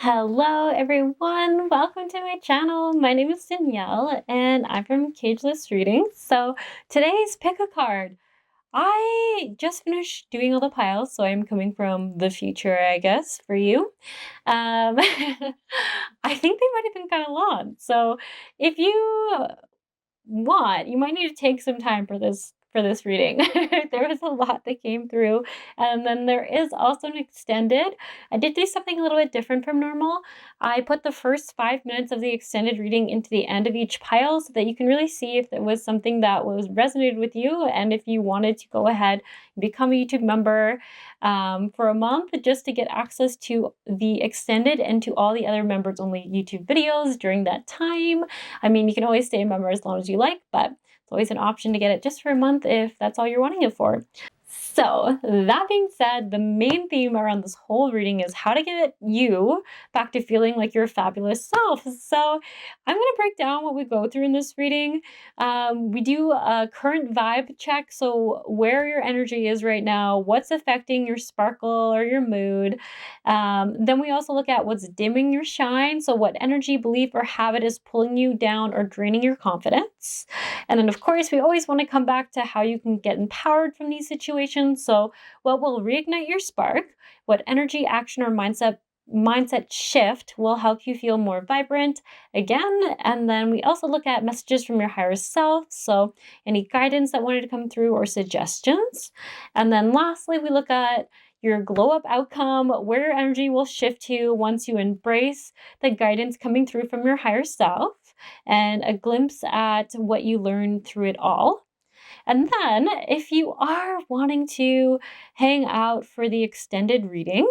Hello everyone, welcome to my channel. My name is Danielle and I'm from Cageless Readings. So today's pick a card. I just finished doing all the piles, so I'm coming from the future, I guess, for you. I think they might have been kind of long. So if you want, you might need to take some time for this reading. There was a lot that came through, and then there is also an extended. I did do something a little bit different from normal. I put the first 5 minutes of the extended reading into the end of each pile so that you can really see if it was something that was resonated with you, and if you wanted to go ahead and become a YouTube member for a month just to get access to the extended and to all the other members only YouTube videos during that time. I mean, you can always stay a member as long as you like, but it's always an option to get it just for a month if that's all you're wanting it for. So that being said, the main theme around this whole reading is how to get you back to feeling like your fabulous self. So I'm going to break down what we go through in this reading. We do a current vibe check, so where your energy is right now, what's affecting your sparkle or your mood. Then we also look at what's dimming your shine, so what energy, belief, or habit is pulling you down or draining your confidence. And then, of course, we always want to come back to how you can get empowered from these situations. So, what will reignite your spark? What energy, action, or mindset shift will help you feel more vibrant again? And then we also look at messages from your higher self. So, any guidance that wanted to come through or suggestions. And then lastly, we look at your glow up outcome, where your energy will shift to once you embrace the guidance coming through from your higher self, and a glimpse at what you learned through it all. And then, if you are wanting to hang out for the extended reading,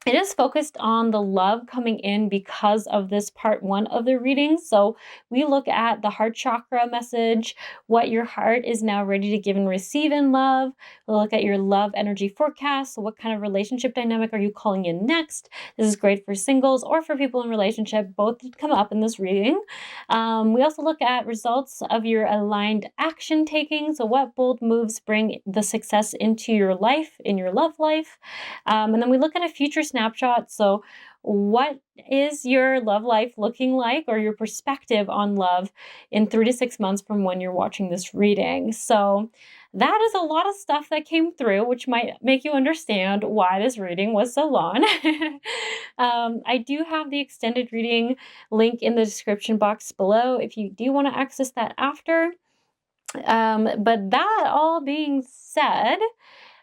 it is focused on the love coming in because of this part one of the reading. So we look at the heart chakra message, what your heart is now ready to give and receive in love. We'll look at your love energy forecast. So what kind of relationship dynamic are you calling in next? This is great for singles or for people in relationship. Both come up in this reading. We also look at results of your aligned action taking. So what bold moves bring the success into your life, in your love life. And then we look at a future snapshot. So what is your love life looking like, or your perspective on love in 3 to 6 months from when you're watching this reading? So that is a lot of stuff that came through, which might make you understand why this reading was so long. I do have the extended reading link in the description box below if you do want to access that after. But that all being said,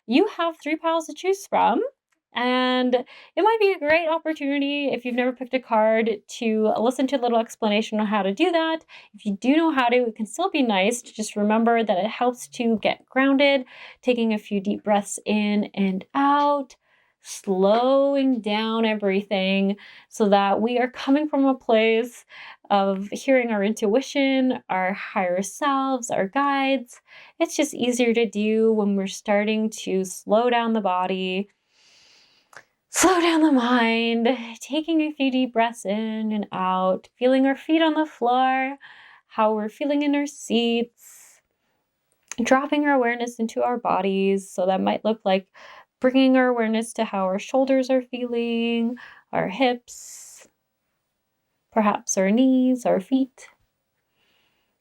you have 3 piles to choose from. And it might be a great opportunity, if you've never picked a card, to listen to a little explanation on how to do that. If you do know how to, it can still be nice to just remember that it helps to get grounded, taking a few deep breaths in and out, slowing down everything so that we are coming from a place of hearing our intuition, our higher selves, our guides. It's just easier to do when we're starting to slow down the body, slow down the mind, taking a few deep breaths in and out, feeling our feet on the floor, how we're feeling in our seats, dropping our awareness into our bodies. So that might look like bringing our awareness to how our shoulders are feeling, our hips, perhaps our knees, our feet,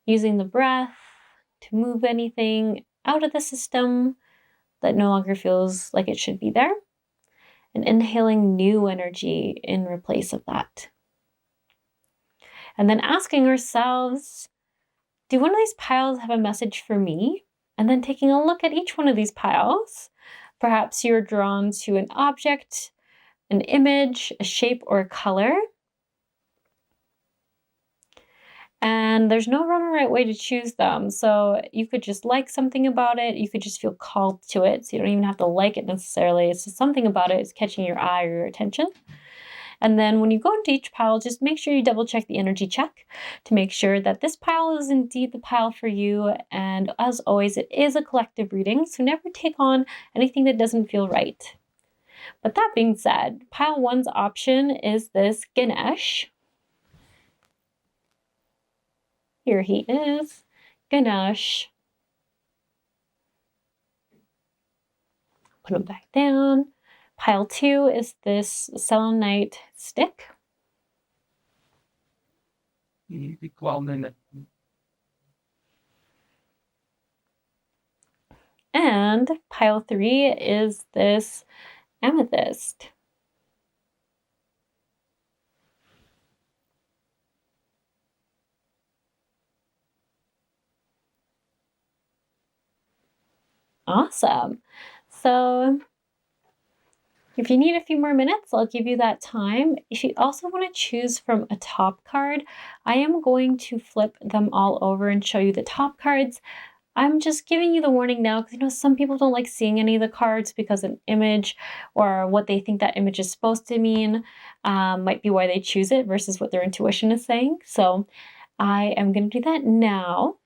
using the breath to move anything out of the system that no longer feels like it should be there, and inhaling new energy in replace of that. And then asking ourselves, do one of these piles have a message for me? And then taking a look at each one of these piles. Perhaps you're drawn to an object, an image, a shape, or a color. And there's no wrong or right way to choose them. So you could just like something about it. You could just feel called to it. So you don't even have to like it necessarily. It's just something about it is catching your eye or your attention. And then when you go into each pile, just make sure you double check the energy check to make sure that this pile is indeed the pile for you. And as always, it is a collective reading, so never take on anything that doesn't feel right. But that being said, pile one's option is this Ganesh. Here he is, Ganesh. Put him back down. Pile 2 is this selenite stick. And pile 3 is this amethyst. Awesome. So if you need a few more minutes, I'll give you that time. If you also want to choose from a top card, I am going to flip them all over and show you the top cards. I'm just giving you the warning now because some people don't like seeing any of the cards because an image or what they think that image is supposed to mean might be why they choose it versus what their intuition is saying. So I am going to do that now.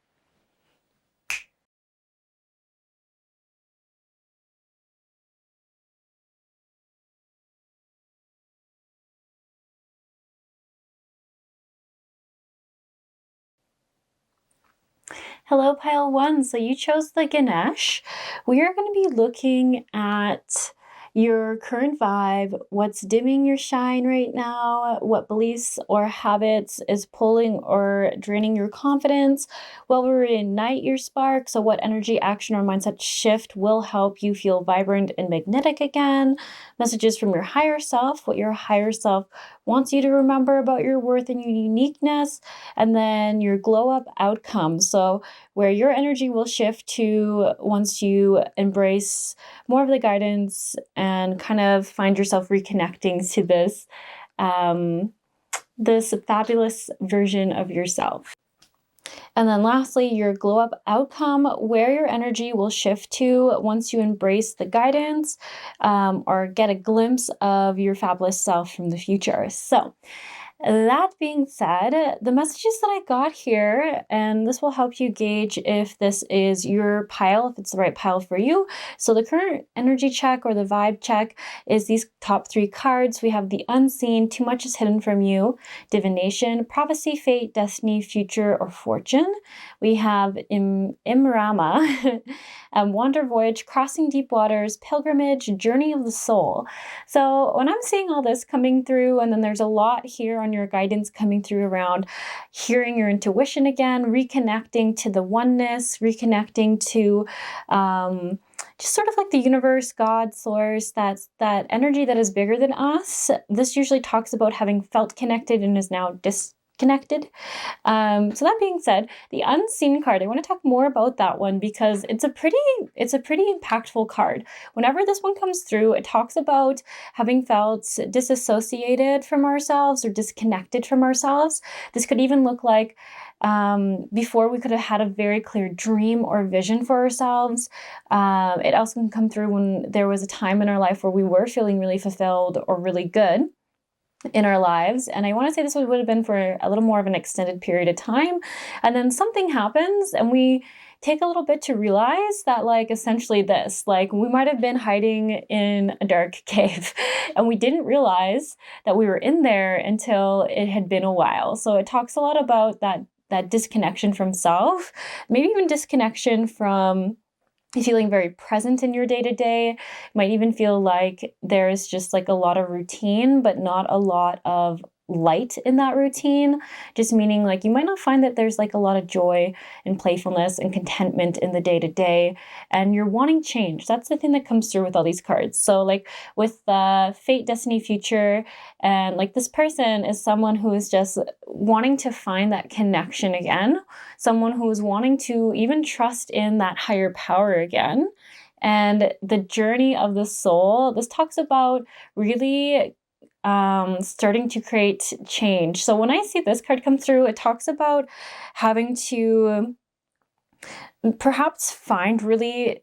Hello, Pile 1. So you chose the Ganesh. We are going to be looking at your current vibe, what's dimming your shine right now, what beliefs or habits is pulling or draining your confidence, what will reignite your spark, so what energy, action, or mindset shift will help you feel vibrant and magnetic again, messages from your higher self, what your higher self wants you to remember about your worth and your uniqueness, and then your glow up outcome. So where your energy will shift to once you embrace more of the guidance and kind of find yourself reconnecting to this this fabulous version of yourself. And then lastly, your glow up outcome, where your energy will shift to once you embrace the guidance or get a glimpse of your fabulous self from the future. So that being said, the messages that I got here, and this will help you gauge if this is your pile, if it's the right pile for you. So the current energy check or the vibe check is these top 3 cards. We have the unseen, too much is hidden from you, divination, prophecy, fate, destiny, future, or fortune. We have Imrama, wander voyage, crossing deep waters, pilgrimage, journey of the soul. So when I'm seeing all this coming through, and then there's a lot here on your guidance coming through around hearing your intuition again, reconnecting to the oneness, reconnecting to just sort of like the universe, God, source, that energy that is bigger than us. This usually talks about having felt connected and is now disconnected. So that being said, the unseen card, I want to talk more about that one because it's a pretty impactful card. Whenever this one comes through, it talks about having felt disassociated from ourselves or disconnected from ourselves. This could even look like before we could have had a very clear dream or vision for ourselves. It also can come through when there was a time in our life where we were feeling really fulfilled or really good in our lives. And I want to say this would have been for a little more of an extended period of time. And then something happens and we take a little bit to realize that, like, essentially this, like, we might have been hiding in a dark cave and we didn't realize that we were in there until it had been a while. So it talks a lot about that disconnection from self, maybe even disconnection from feeling very present in your day-to-day. Might even feel like there's just like a lot of routine, but not a lot of light in that routine, just meaning like you might not find that there's like a lot of joy and playfulness and contentment in the day-to-day, and you're wanting change. That's the thing that comes through with all these cards. So like with fate, destiny, future, and like this person is someone who is just wanting to find that connection again, someone who is wanting to even trust in that higher power again. And the journey of the soul, this talks about really starting to create change. So when I see this card come through, it talks about having to perhaps find really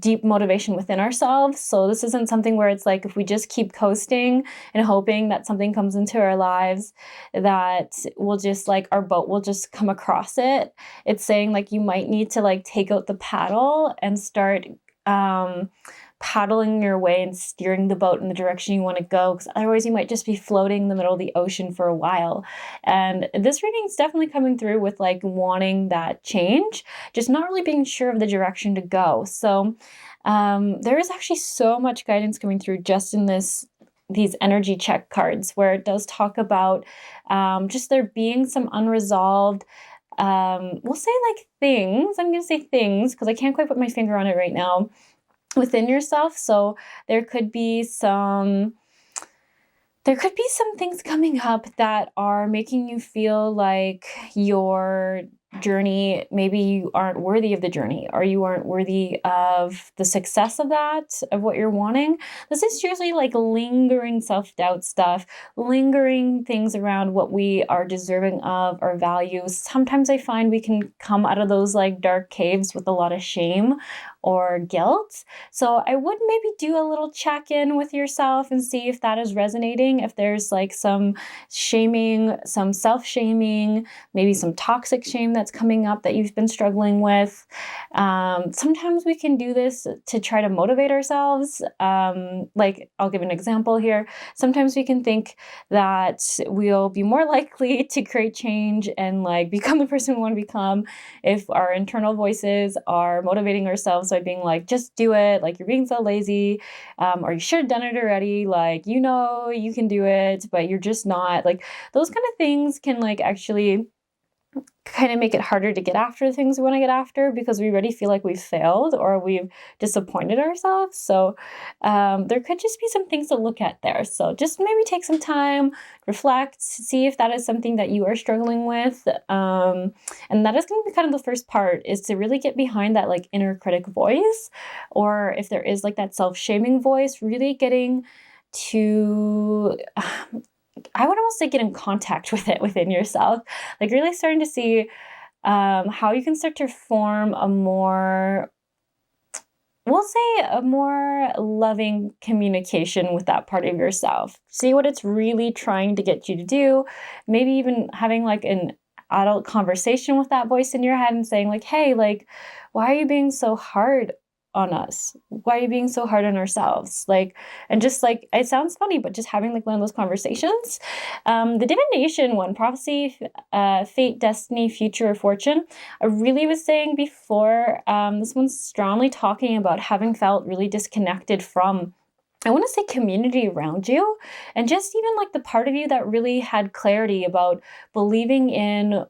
deep motivation within ourselves. So this isn't something where it's like if we just keep coasting and hoping that something comes into our lives that will just like our boat will just come across it. It's saying like you might need to like take out the paddle and start paddling your way and steering the boat in the direction you want to go, because otherwise you might just be floating in the middle of the ocean for a while. And this reading is definitely coming through with like wanting that change, just not really being sure of the direction to go. So There is actually so much guidance coming through just in these energy check cards, where it does talk about just there being some unresolved, we'll say like things. I'm going to say things because I can't quite put my finger on it right now within yourself. So there could be some things coming up that are making you feel like your journey, maybe you aren't worthy of the journey, or you aren't worthy of the success of what you're wanting. This is usually like lingering self-doubt stuff, lingering things around what we are deserving of, our values. Sometimes I find we can come out of those like dark caves with a lot of shame or guilt. So I would maybe do a little check-in with yourself and see if that is resonating, if there's like some shaming, some self-shaming, maybe some toxic shame that's coming up that you've been struggling with. Sometimes we can do this to try to motivate ourselves. Like I'll give an example here. Sometimes we can think that we'll be more likely to create change and like become the person we want to become if our internal voices are motivating ourselves by being like, just do it, like you're being so lazy, or you should have done it already, like, you know, you can do it, but you're just not. Like those kind of things can like actually kind of make it harder to get after the things we want to get after because we already feel like we've failed or we've disappointed ourselves. So there could just be some things to look at there. So just maybe take some time, reflect, see if that is something that you are struggling with. And that is going to be kind of the first part, is to really get behind that like inner critic voice, or if there is like that self-shaming voice, really getting to I would almost say get in contact with it within yourself, like really starting to see how you can start to form a more, we'll say, a more loving communication with that part of yourself. See what it's really trying to get you to do. Maybe even having like an adult conversation with that voice in your head and saying like, hey, like, why are you being so hard on us? Why are you being so hard on ourselves? Like, and just like, it sounds funny, but just having like one of those conversations. The divination one, prophecy, fate, destiny, future, or fortune. I really was saying before, this one's strongly talking about having felt really disconnected from, I want to say, community around you, and just even like the part of you that really had clarity about believing in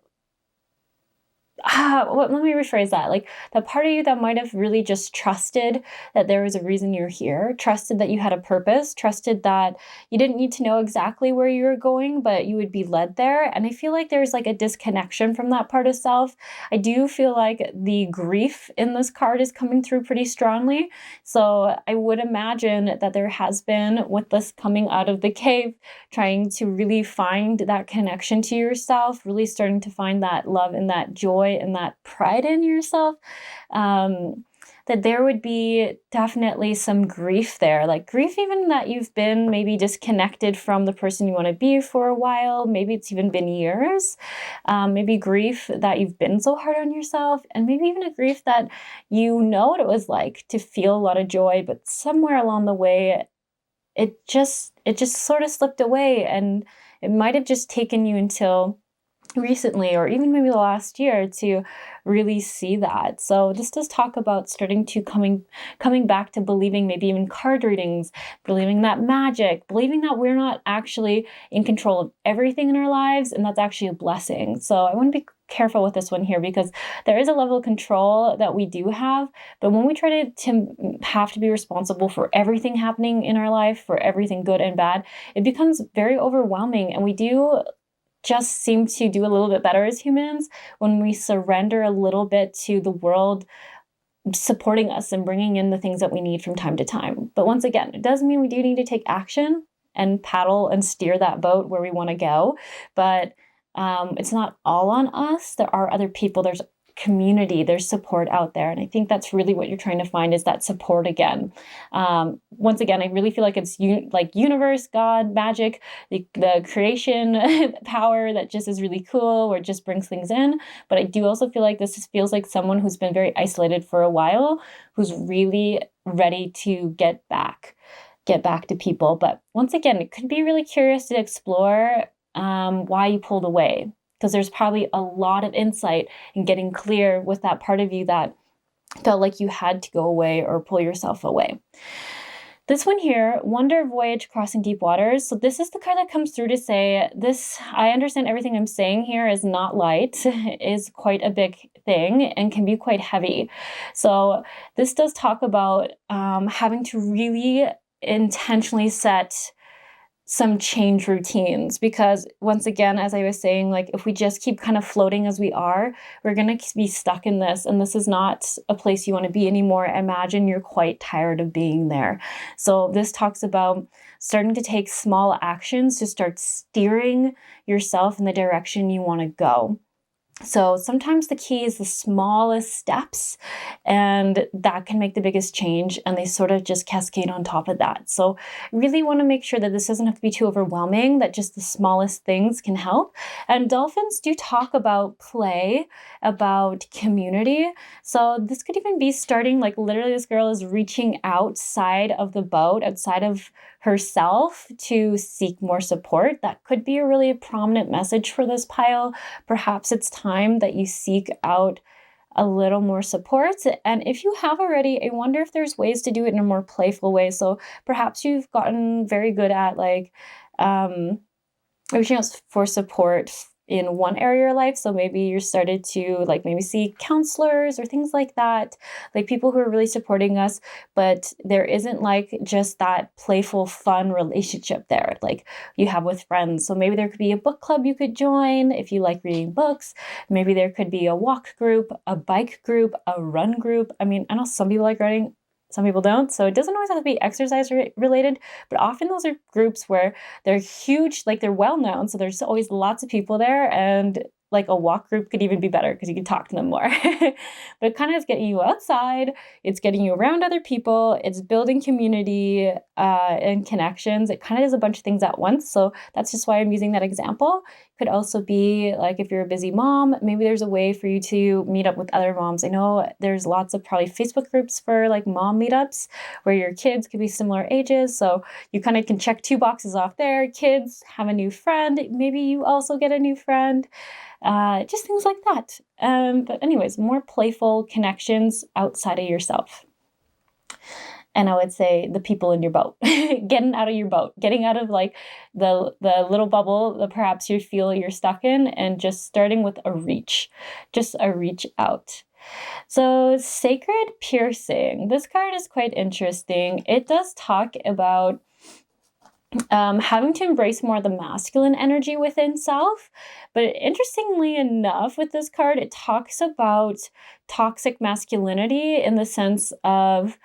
let me rephrase that. Like the part of you that might have really just trusted that there was a reason you're here, trusted that you had a purpose, trusted that you didn't need to know exactly where you were going, but you would be led there. And I feel like there's like a disconnection from that part of self. I do feel like the grief in this card is coming through pretty strongly. So I would imagine that there has been, with this coming out of the cave, trying to really find that connection to yourself, really starting to find that love and that joy and that pride in yourself, that there would be definitely some grief there, like grief even that you've been maybe disconnected from the person you want to be for a while. Maybe it's even been years. Maybe grief that you've been so hard on yourself, and maybe even a grief that you know what it was like to feel a lot of joy, but somewhere along the way it just sort of slipped away, and it might have just taken you until recently, or even maybe the last year, to really see that. So this does talk about starting to coming back to believing, maybe even card readings, believing that magic, believing that we're not actually in control of everything in our lives, and that's actually a blessing. So I want to be careful with this one here, because there is a level of control that we do have, but when we try to have to be responsible for everything happening in our life, for everything good and bad, it becomes very overwhelming, and we do just seem to do a little bit better as humans when we surrender a little bit to the world supporting us and bringing in the things that we need from time to time. But once again, it does mean we do need to take action and paddle and steer that boat where we want to go. But it's not all on us. There are other people. There's community, there's support out there. And I think that's really what you're trying to find, is that support again. Once again, I really feel like it's like universe, God, magic, the creation power that just is really cool, or just brings things in. But I do also feel like this feels like someone who's been very isolated for a while, who's really ready to get back to people. But once again, it could be really curious to explore why you pulled away, because there's probably a lot of insight in getting clear with that part of you that felt like you had to go away or pull yourself away. This one here, Wonder Voyage Crossing Deep Waters. So this is the card that comes through to say, this, I understand everything I'm saying here is not light, is quite a big thing and can be quite heavy. So this does talk about having to really intentionally set some change routines, because once again, as I was saying, like if we just keep kind of floating as we are, we're going to be stuck in this, and this is not a place you want to be anymore. Imagine you're quite tired of being there. So this talks about starting to take small actions to start steering yourself in the direction you want to go. So sometimes the key is the smallest steps, and that can make the biggest change, and they sort of just cascade on top of that. So really want to make sure that this doesn't have to be too overwhelming, that just the smallest things can help. And dolphins do talk about play, about community. So this could even be starting, like literally this girl is reaching outside of the boat, outside of herself, to seek more support. That could be a really prominent message for this pile. Perhaps it's time that you seek out a little more support. And if you have already, I wonder if there's ways to do it in a more playful way. So perhaps you've gotten very good at like reaching out for support in one area of your life. So maybe you started to like maybe see counselors or things like that, like people who are really supporting us, but there isn't like just that playful, fun relationship there like you have with friends. So maybe there could be a book club you could join if you like reading books. Maybe there could be a walk group, a bike group, a run group. I mean, I know some people like running, some people don't. So it doesn't always have to be exercise related, but often those are groups where they're huge, like they're well known. So there's always lots of people there, and like a walk group could even be better because you can talk to them more. But it kind of is getting you outside. It's getting you around other people. It's building community and connections. It kind of does a bunch of things at once. So that's just why I'm using that example. Could also be like if you're a busy mom, maybe there's a way for you to meet up with other moms. I know there's lots of probably Facebook groups for like mom meetups where your kids could be similar ages. So you kind of can check 2 boxes off there. Kids have a new friend. Maybe you also get a new friend. Just things like that. But anyways, more playful connections outside of yourself. And I would say the people in your boat, getting out of your boat, getting out of like the little bubble that perhaps you feel you're stuck in, and just starting with just a reach out. So Sacred Piercing, this card is quite interesting. It does talk about having to embrace more of the masculine energy within self. But interestingly enough, with this card, it talks about toxic masculinity in the sense of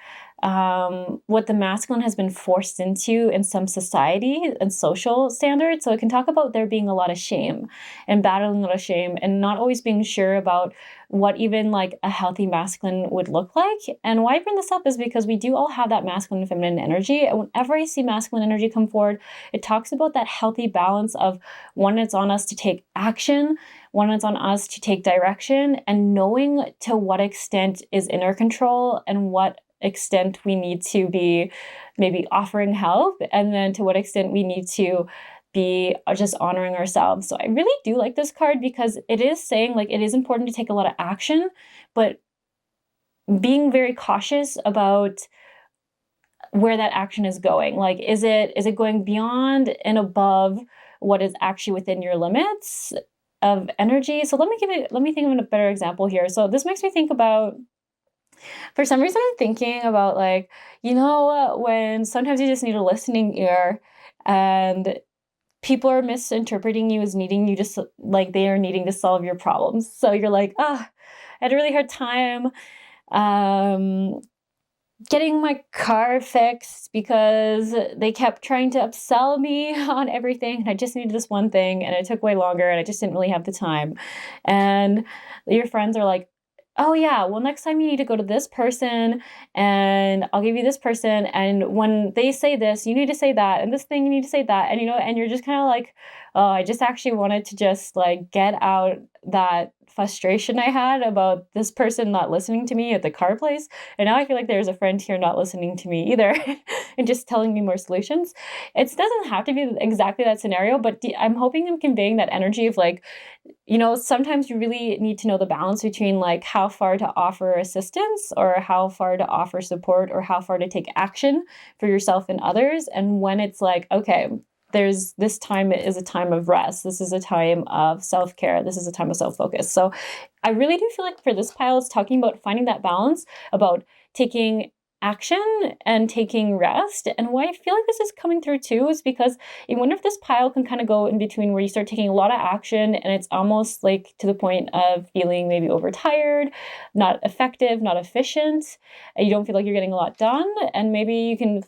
what the masculine has been forced into in some society and social standards. So it can talk about there being a lot of shame and battling a lot of shame and not always being sure about what even like a healthy masculine would look like. And why I bring this up is because we do all have that masculine and feminine energy. And whenever I see masculine energy come forward, it talks about that healthy balance of when it's on us to take action, when it's on us to take direction, and knowing to what extent is in our control and what extent we need to be maybe offering help, and then to what extent we need to be just honoring ourselves. So I really do like this card because it is saying like it is important to take a lot of action, but being very cautious about where that action is going. Like, is it going beyond and above what is actually within your limits of energy? So let me think of a better example here. So this makes me think about, for some reason, I'm thinking about like, when sometimes you just need a listening ear and people are misinterpreting you as needing you just like they are needing to solve your problems. So you're like, I had a really hard time getting my car fixed because they kept trying to upsell me on everything. And I just needed this one thing and it took way longer and I just didn't really have the time. And your friends are like, oh yeah, well, next time you need to go to this person and I'll give you this person. And when they say this, you need to say that, and this thing, you need to say that. And, and you're just kind of like, oh, I just actually wanted to just like get out that frustration I had about this person not listening to me at the car place. And now I feel like there's a friend here not listening to me either and just telling me more solutions. It doesn't have to be exactly that scenario, but I'm hoping I'm conveying that energy of like, sometimes you really need to know the balance between like how far to offer assistance or how far to offer support or how far to take action for yourself and others. And when it's like, okay, there's this time is a time of rest. This is a time of self-care. This is a time of self-focus. So I really do feel like for this pile, it's talking about finding that balance about taking action and taking rest. And why I feel like this is coming through too is because I wonder if this pile can kind of go in between where you start taking a lot of action and it's almost like to the point of feeling maybe overtired, not effective, not efficient, and you don't feel like you're getting a lot done. And maybe you can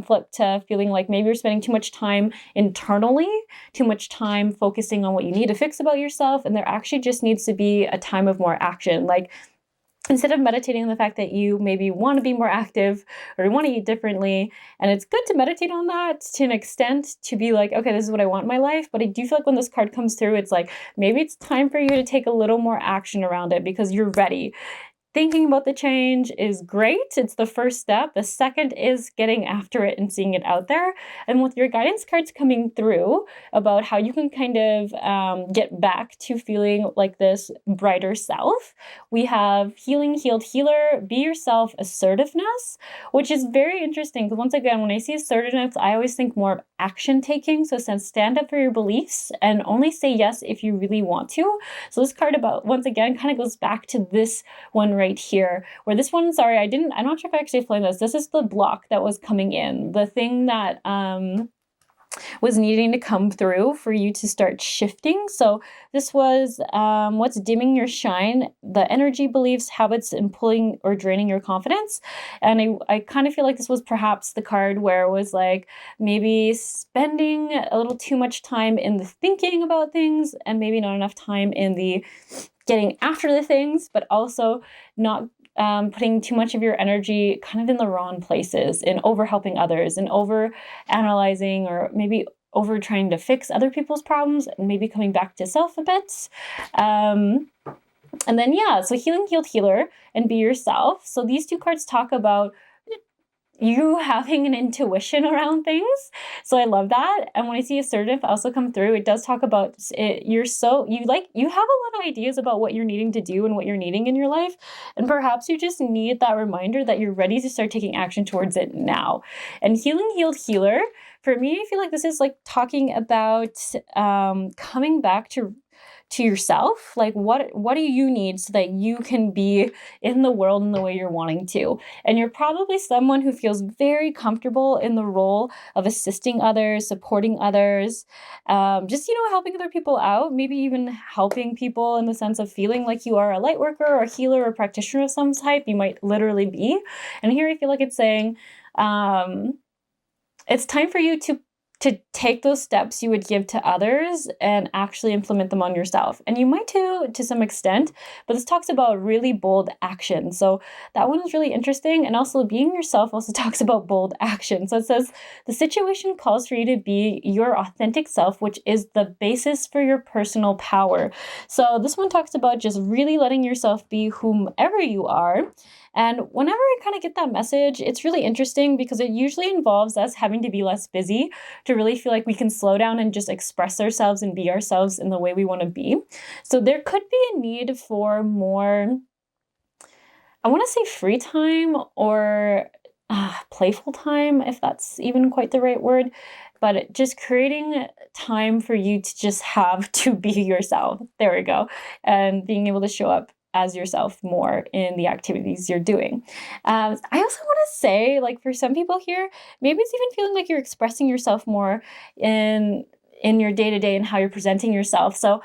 flip to feeling like maybe you're spending too much time internally, too much time focusing on what you need to fix about yourself. And there actually just needs to be a time of more action. Like, instead of meditating on the fact that you maybe want to be more active or you want to eat differently, and it's good to meditate on that to an extent to be like, okay, this is what I want in my life. But I do feel like when this card comes through, it's like, maybe it's time for you to take a little more action around it because you're ready. Thinking about the change is great. It's the first step. The second is getting after it and seeing it out there. And with your guidance cards coming through about how you can kind of get back to feeling like this brighter self, we have healing, healed, healer, be yourself, assertiveness, which is very interesting. Because once again, when I see assertiveness, I always think more of action taking. So stand up for your beliefs and only say yes if you really want to. So this card about, once again, kind of goes back to this one right here, where this one, sorry, I'm not sure if I actually explained this. This is the block that was coming in, the thing that was needing to come through for you to start shifting. So this was what's dimming your shine, the energy, beliefs, habits, and pulling or draining your confidence. And I kind of feel like this was perhaps the card where it was like maybe spending a little too much time in the thinking about things and maybe not enough time in the getting after the things, but also not putting too much of your energy kind of in the wrong places, in over helping others and over analyzing or maybe over trying to fix other people's problems and maybe coming back to self a bit. And then, yeah, so healing, healed, healer, and be yourself. So these two cards talk about you having an intuition around things. So I love that. And when I see assertive also come through, it does talk about it. You have a lot of ideas about what you're needing to do and what you're needing in your life. And perhaps you just need that reminder that you're ready to start taking action towards it now. And healing, healed, healer, for me, I feel like this is like talking about coming back to yourself. Like what do you need so that you can be in the world in the way you're wanting to? And you're probably someone who feels very comfortable in the role of assisting others, supporting others, just, helping other people out, maybe even helping people in the sense of feeling like you are a light worker or a healer or practitioner of some type. You might literally be. And here I feel like it's saying, it's time for you to take those steps you would give to others and actually implement them on yourself. And you might too, to some extent, but this talks about really bold action. So that one is really interesting. And also being yourself also talks about bold action. So it says, the situation calls for you to be your authentic self, which is the basis for your personal power. So this one talks about just really letting yourself be whomever you are. And whenever I kind of get that message, it's really interesting because it usually involves us having to be less busy to really feel like we can slow down and just express ourselves and be ourselves in the way we want to be. So there could be a need for more, I want to say free time or playful time, if that's even quite the right word, but just creating time for you to just have to be yourself. There we go. And being able to show up as yourself more in the activities you're doing. I also want to say, like, for some people here, maybe it's even feeling like you're expressing yourself more in your day-to-day and how you're presenting yourself. So,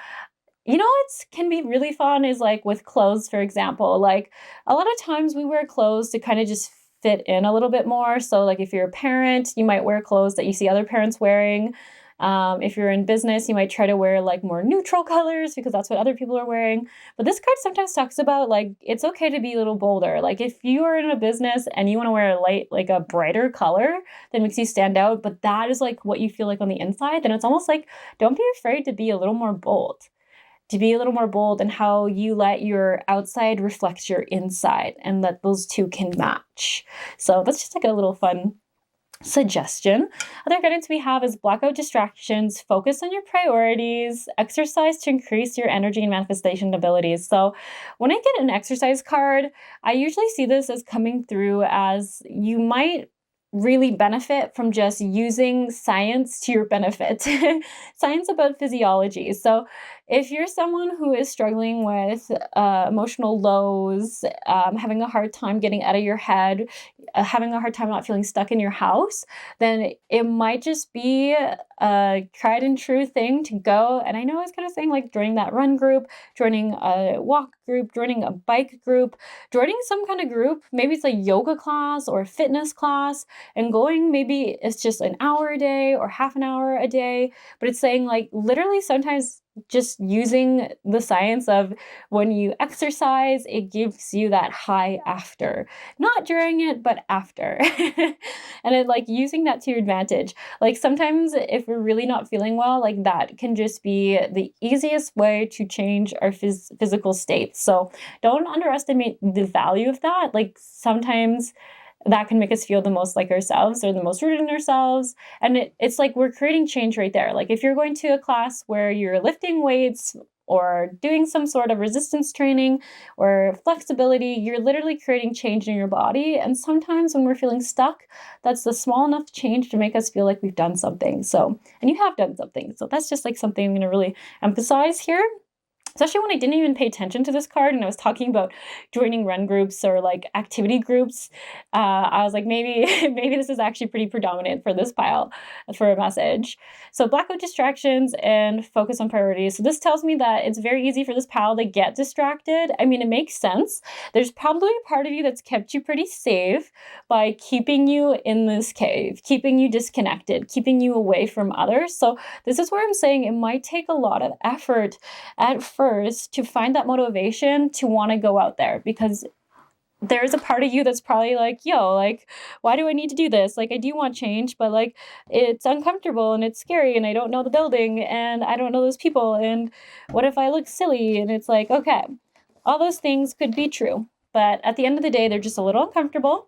what can be really fun is like with clothes, for example. Like a lot of times we wear clothes to kind of just fit in a little bit more. So like if you're a parent, you might wear clothes that you see other parents wearing. If you're in business, you might try to wear like more neutral colors because that's what other people are wearing. But this card sometimes talks about like, it's okay to be a little bolder. Like if you are in a business and you want to wear a brighter color that makes you stand out, but that is like what you feel like on the inside, then it's almost like, don't be afraid to be a little more bold. to be a little more bold in how you let your outside reflect your inside and that those two can match. So that's just like a little fun suggestion. Other guidance we have is block out distractions, focus on your priorities, exercise to increase your energy and manifestation abilities. So when I get an exercise card, I usually see this as coming through as you might really benefit from just using science to your benefit. Science about physiology. So if you're someone who is struggling with emotional lows, having a hard time getting out of your head, having a hard time not feeling stuck in your house, then it might just be a tried and true thing to go. And I know I was kind of saying like joining that run group, joining a walk group, joining a bike group, joining some kind of group. Maybe it's a yoga class or a fitness class, and going, maybe it's just an hour a day or half an hour a day. But it's saying like literally sometimes just using the science of when you exercise, it gives you that high after, not during it, but after. And then like using that to your advantage. Like sometimes if we're really not feeling well, like that can just be the easiest way to change our physical state. So don't underestimate the value of that. Like sometimes that can make us feel the most like ourselves or the most rooted in ourselves. And it's like we're creating change right there. Like if you're going to a class where you're lifting weights or doing some sort of resistance training or flexibility, you're literally creating change in your body. And sometimes when we're feeling stuck, that's the small enough change to make us feel like we've done something. So, and you have done something. So that's just like something I'm going to really emphasize here. Especially when I didn't even pay attention to this card and I was talking about joining run groups or like activity groups. I was like, maybe this is actually pretty predominant for this pile for a message. So block out distractions and focus on priorities. So this tells me that it's very easy for this pile to get distracted. I mean, it makes sense. There's probably a part of you that's kept you pretty safe by keeping you in this cave, keeping you disconnected, keeping you away from others. So this is where I'm saying it might take a lot of effort at first to find that motivation to want to go out there, because there's a part of you that's probably like, yo, like, why do I need to do this? Like, I do want change, but like, it's uncomfortable and it's scary and I don't know the building and I don't know those people. And what if I look silly? And it's like, okay, all those things could be true. But at the end of the day, they're just a little uncomfortable.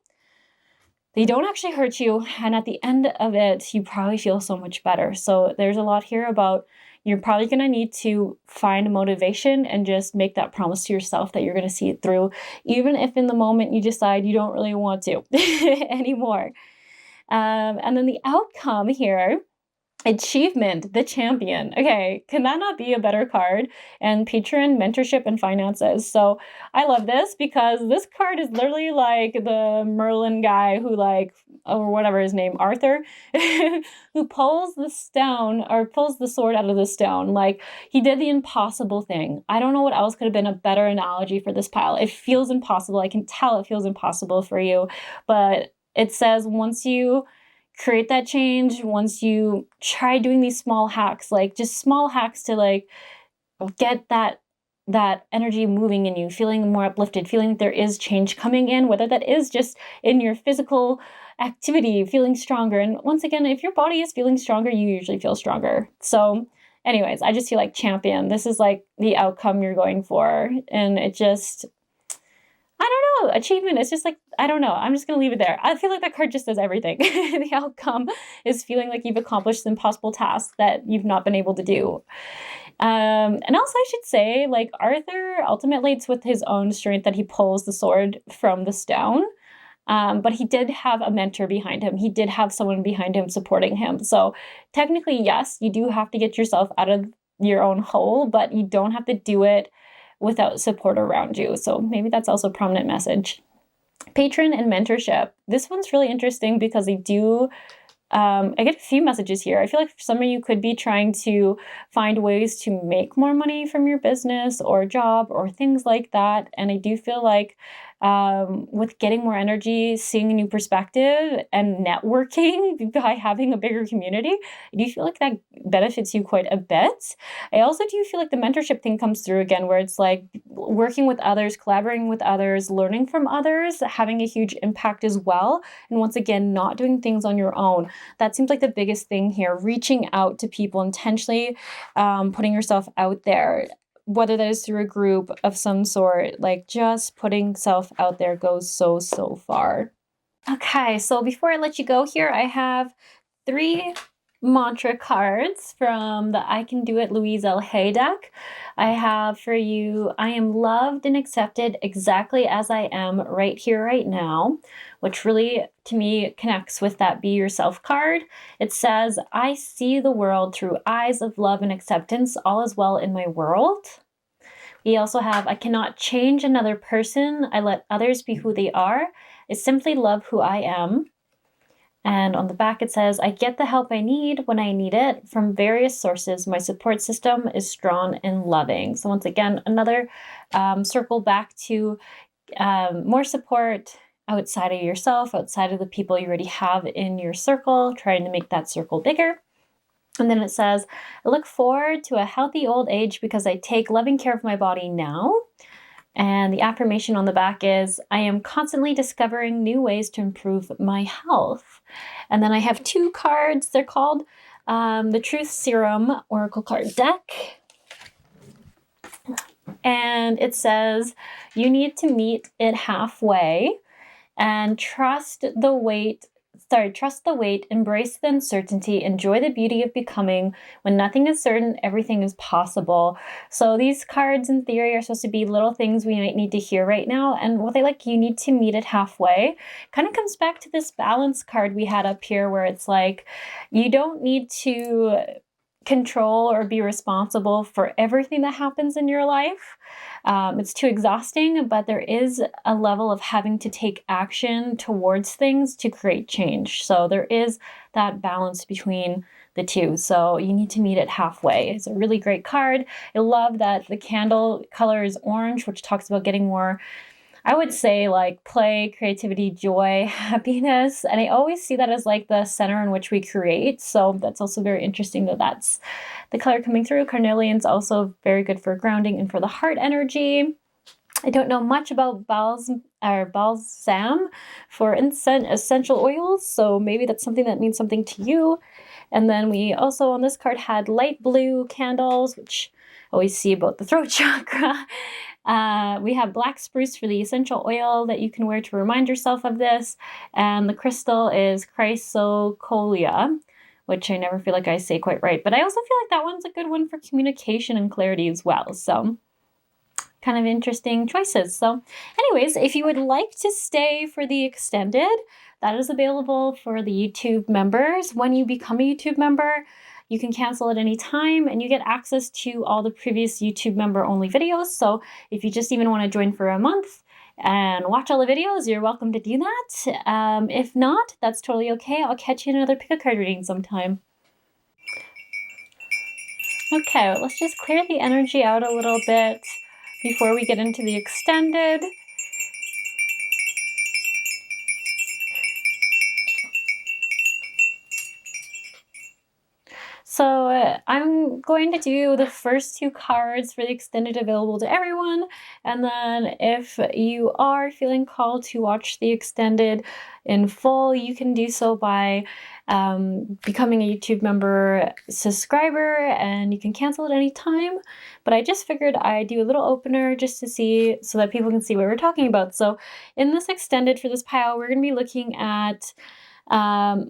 They don't actually hurt you. And at the end of it, you probably feel so much better. So there's a lot here about you're probably going to need to find motivation and just make that promise to yourself that you're going to see it through, even if in the moment you decide you don't really want to anymore. And then the outcome here, achievement, the champion. Okay, can that not be a better card? And patron, mentorship, and finances. So I love this because this card is literally like the Merlin guy who like, or whatever his name, Arthur, who pulls the stone or pulls the sword out of the stone. Like he did the impossible thing. I don't know what else could have been a better analogy for this pile. It feels impossible. I can tell it feels impossible for you, but it says once you create that change, once you try doing these small hacks, like just small hacks to like get that energy moving in you, feeling more uplifted, feeling that there is change coming in, whether that is just in your physical activity, feeling stronger. And once again, if your body is feeling stronger, you usually feel stronger. So anyways, I just feel like champion. This is like the outcome you're going for. And it just, I don't know, achievement. It's just like, I don't know. I'm just going to leave it there. I feel like that card just does everything. The outcome is feeling like you've accomplished an impossible task that you've not been able to do. And also I should say, like Arthur ultimately it's with his own strength that he pulls the sword from the stone. But he did have a mentor behind him. He did have someone behind him supporting him. So technically, yes, you do have to get yourself out of your own hole, but you don't have to do it without support around you. So maybe that's also a prominent message. Patron and mentorship. This one's really interesting because they do, I get a few messages here. I feel like some of you could be trying to find ways to make more money from your business or job or things like that. And I do feel like with getting more energy, seeing a new perspective, and networking by having a bigger community, I do feel like that benefits you quite a bit. I also do feel like the mentorship thing comes through again, where it's like working with others, collaborating with others, learning from others, having a huge impact as well. And once again, not doing things on your own. That seems like the biggest thing here, reaching out to people intentionally, putting yourself out there. whether that is through a group of some sort, like just putting self out there goes so, so far. Okay, so before I let you go here, I have 3 mantra cards from the I Can Do It Louise L. Hay deck. I have for you, I am loved and accepted exactly as I am right here, right now, which really, to me, connects with that Be Yourself card. It says, I see the world through eyes of love and acceptance. All is well in my world. We also have, I cannot change another person. I let others be who they are. I simply love who I am. And on the back it says, I get the help I need when I need it from various sources. My support system is strong and loving. So once again, another circle back to more support outside of yourself, outside of the people you already have in your circle, trying to make that circle bigger. And then it says, I look forward to a healthy old age because I take loving care of my body now. And the affirmation on the back is, I am constantly discovering new ways to improve my health. And then I have 2 cards. They're called the Truth Serum Oracle Card Deck. And it says, you need to meet it halfway and trust the wait, embrace the uncertainty, enjoy the beauty of becoming. When nothing is certain, everything is possible. So these cards in theory are supposed to be little things we might need to hear right now. And what they like, you need to meet it halfway, kind of comes back to this balance card we had up here where it's like, you don't need to control or be responsible for everything that happens in your life. It's too exhausting, but there is a level of having to take action towards things to create change. So there is that balance between the two. So you need to meet it halfway. It's a really great card. I love that the candle color is orange, which talks about getting more, I would say, like play, creativity, joy, happiness. And I always see that as like the center in which we create. So that's also very interesting that that's the color coming through. Carnelian's also very good for grounding and for the heart energy. I don't know much about balsam for essential oils, so maybe that's something that means something to you. And then we also on this card had light blue candles, which I always see about the throat chakra. We have black spruce for the essential oil that you can wear to remind yourself of this. And the crystal is chrysocolla, which I never feel like I say quite right. But I also feel like that one's a good one for communication and clarity as well. So kind of interesting choices. So anyways, if you would like to stay for the extended, that is available for the YouTube members. When you become a YouTube member, you can cancel at any time and you get access to all the previous YouTube member only videos. So if you just even want to join for a month and watch all the videos, you're welcome to do that. If not, that's totally okay. I'll catch you in another pick a card reading sometime. Okay, well, let's just clear the energy out a little bit before we get into the extended. So I'm going to do the first 2 cards for the extended available to everyone. And then if you are feeling called to watch the extended in full, you can do so by becoming a YouTube member subscriber, and you can cancel at any time. But I just figured I'd do a little opener just to see, so that people can see what we're talking about. So in this extended for this pile, we're going to be looking at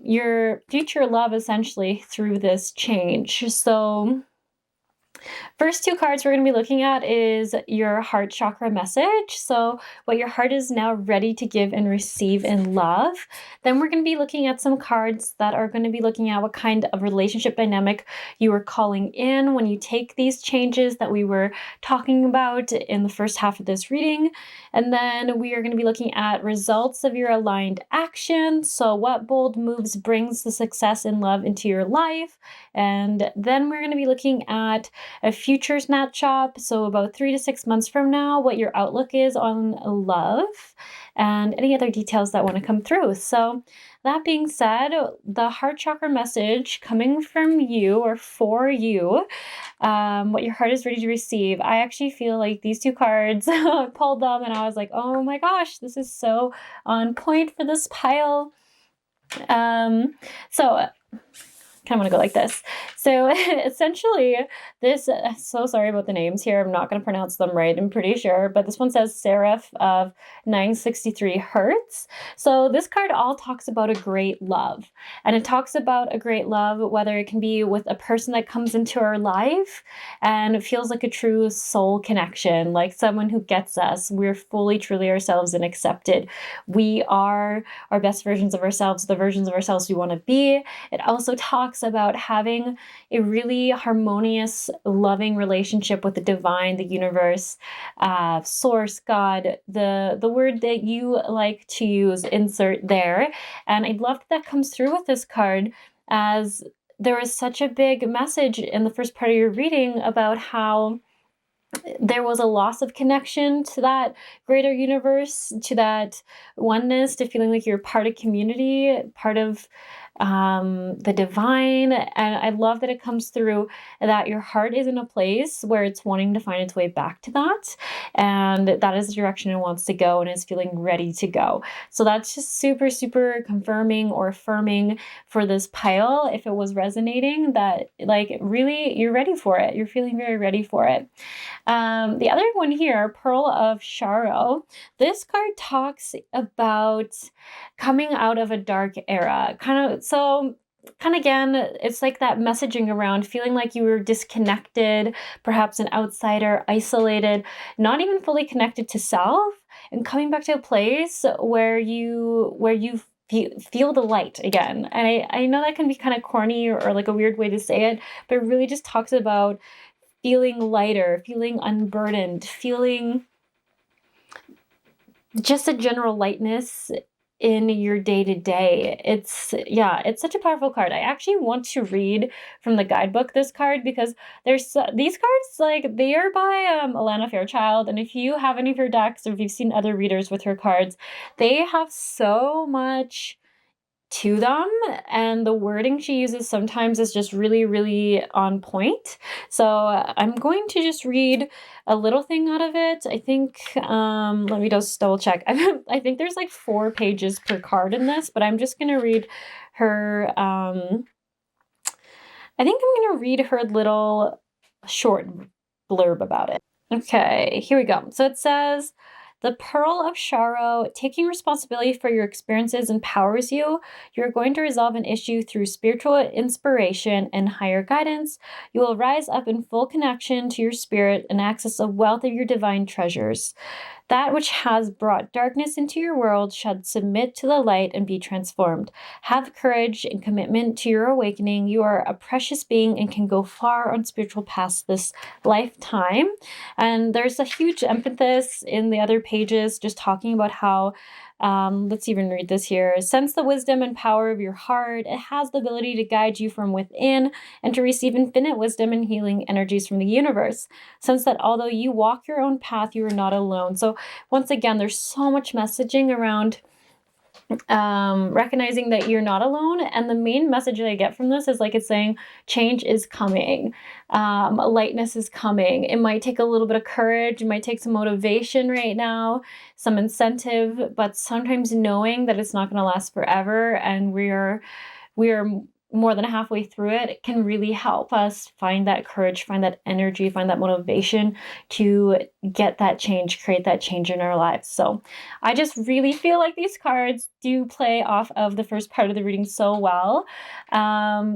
your future love essentially through this change. So first 2 cards we're going to be looking at is your heart chakra message. So what your heart is now ready to give and receive in love. Then we're going to be looking at some cards that are going to be looking at what kind of relationship dynamic you are calling in when you take these changes that we were talking about in the first half of this reading. And then we are going to be looking at results of your aligned action. So what bold moves brings the success in love into your life. And then we're going to be looking at a future snapshot, so about 3 to 6 months from now, what your outlook is on love and any other details that want to come through. So that being said, the heart chakra message coming from you or for you, what your heart is ready to receive. I actually feel like these 2 cards, I pulled them and I was like, oh my gosh, this is so on point for this pile. So kind of want to go like this. So essentially this, so sorry about the names here. I'm not going to pronounce them right, I'm pretty sure, but this one says Seraph of 963 Hertz. So this card all talks about a great love, and it talks about a great love, whether it can be with a person that comes into our life and it feels like a true soul connection, like someone who gets us. We're fully, truly ourselves and accepted. We are our best versions of ourselves, the versions of ourselves we want to be. It also talks about having a really harmonious, loving relationship with the divine, the universe, source, God, the word that you like to use, insert there. And I love that comes through with this card, as there is such a big message in the first part of your reading about how there was a loss of connection to that greater universe, to that oneness, to feeling like you're part of community, part of the divine. And I love that it comes through that your heart is in a place where it's wanting to find its way back to that. And that is the direction it wants to go and is feeling ready to go. So that's just super, super confirming or affirming for this pile, if it was resonating, that like really you're ready for it. You're feeling very ready for it. The other one here, Pearl of Sharo, this card talks about coming out of a dark era. Kind of again, it's like that messaging around feeling like you were disconnected, perhaps an outsider, isolated, not even fully connected to self, and coming back to a place where you feel the light again. And I know that can be kind of corny or like a weird way to say it, but it really just talks about feeling lighter, feeling unburdened, feeling just a general lightness in your day-to-day. It's such a powerful card. I actually want to read from the guidebook this card, because there's these cards, like, they are by Alana Fairchild, and if you have any of her decks or if you've seen other readers with her cards, they have so much to them, and the wording she uses sometimes is just really, really on point. So I'm going to just read a little thing out of it. I think, let me just double check. I think there's like 4 pages per card in this, but I'm just going to read her, I think I'm going to read her little short blurb about it. Okay, here we go. So it says, the Pearl of Sharo, taking responsibility for your experiences empowers you. You're going to resolve an issue through spiritual inspiration and higher guidance. You will rise up in full connection to your spirit and access a wealth of your divine treasures. That which has brought darkness into your world should submit to the light and be transformed. Have courage and commitment to your awakening. You are a precious being and can go far on spiritual paths this lifetime. And there's a huge emphasis in the other pages just talking about how, let's even read this here. Sense the wisdom and power of your heart. It has the ability to guide you from within and to receive infinite wisdom and healing energies from the universe. Sense that although you walk your own path, you are not alone. So once again, there's so much messaging around recognizing that you're not alone. And the main message that I get from this is, like, it's saying change is coming. Lightness is coming. It might take a little bit of courage. It might take some motivation right now, some incentive, but sometimes knowing that it's not going to last forever and we are more than halfway through it, it can really help us find that courage, find that energy, find that motivation to get that change, create that change in our lives. So I just really feel like these cards do play off of the first part of the reading so well.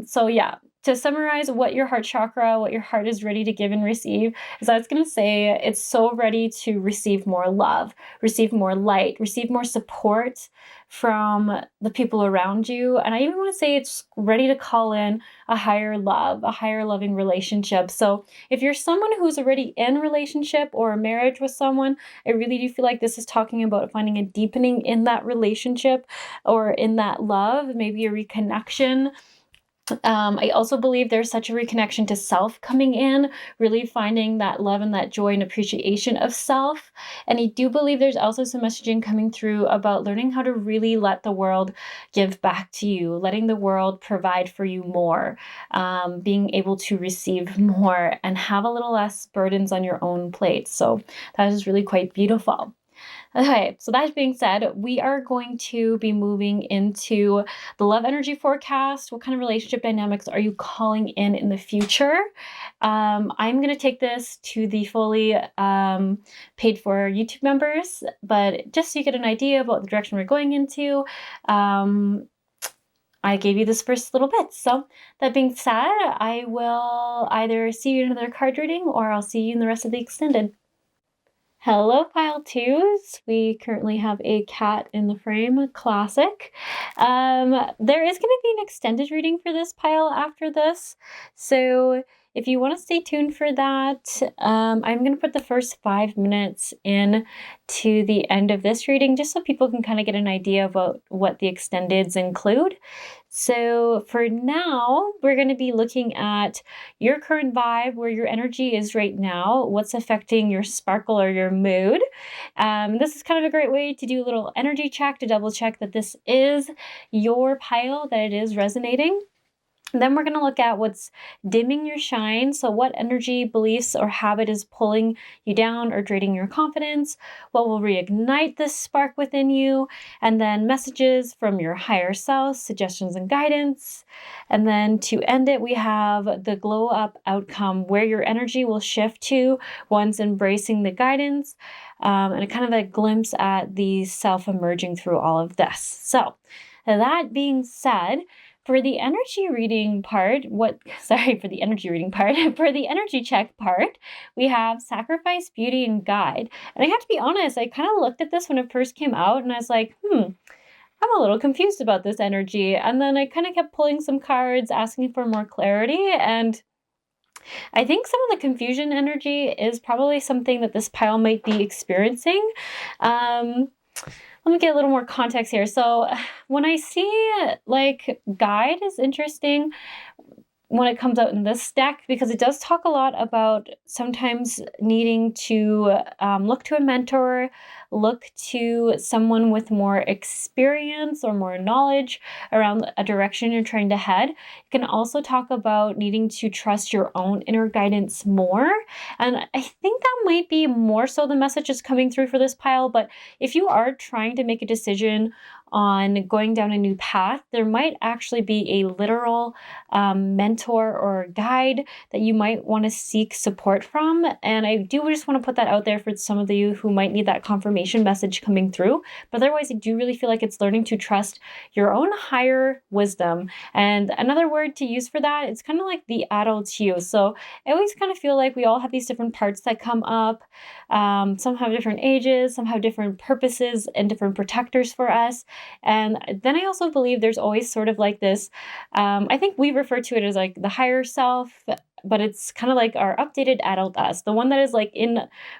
So yeah, to summarize what your heart chakra, what your heart is ready to give and receive, is I was going to say it's so ready to receive more love, receive more light, receive more support from the people around you. And I even want to say it's ready to call in a higher love, a higher loving relationship. So if you're someone who's already in a relationship or a marriage with someone, I really do feel like this is talking about finding a deepening in that relationship or in that love, maybe a reconnection. I also believe there's such a reconnection to self coming in, really finding that love and that joy and appreciation of self. And I do believe there's also some messaging coming through about learning how to really let the world give back to you, letting the world provide for you more, being able to receive more and have a little less burdens on your own plate. So that is really quite beautiful. Okay, so that being said, we are going to be moving into the love energy forecast. What kind of relationship dynamics are you calling in the future? I'm going to take this to the fully paid for YouTube members, but just so you get an idea about the direction we're going into, I gave you this first little bit. So that being said, I will either see you in another card reading or I'll see you in the rest of the extended. Hello, pile twos. We currently have a cat in the frame, classic. There is going to be an extended reading for this pile after this. So if you want to stay tuned for that, I'm going to put the first 5 minutes in to the end of this reading, just so people can kind of get an idea about what the extendeds include. So for now, we're going to be looking at your current vibe, where your energy is right now, what's affecting your sparkle or your mood. This is kind of a great way to do a little energy check to double check that this is your pile, that it is resonating. Then we're going to look at what's dimming your shine. So what energy, beliefs, or habit is pulling you down or draining your confidence? What will reignite this spark within you? And then messages from your higher self, suggestions and guidance. And then to end it, we have the glow up outcome, where your energy will shift to once embracing the guidance, and a kind of a glimpse at the self emerging through all of this. So that being said, for the energy reading part, for the energy check part, we have sacrifice, beauty, and guide. And I have to be honest, I kind of looked at this when it first came out and I was like, I'm a little confused about this energy. And then I kind of kept pulling some cards, asking for more clarity. And I think some of the confusion energy is probably something that this pile might be experiencing. Let me get a little more context here. So when I see like guide is interesting when it comes out in this deck, because it does talk a lot about sometimes needing to look to a mentor, look to someone with more experience or more knowledge around a direction you're trying to head. It can also talk about needing to trust your own inner guidance more. And I think that might be more so the message is coming through for this pile. But if you are trying to make a decision on going down a new path, there might actually be a literal mentor or guide that you might want to seek support from. And I do just want to put that out there for some of you who might need that confirmation message coming through. But otherwise, I do really feel like it's learning to trust your own higher wisdom. And another word to use for that, it's kind of like the adult you. So I always kind of feel like we all have these different parts that come up. Some have different ages, some have different purposes and different protectors for us. And then I also believe there's always sort of like this, I think we refer to it as like the higher self, but it's kind of like our updated adult us, the one that is like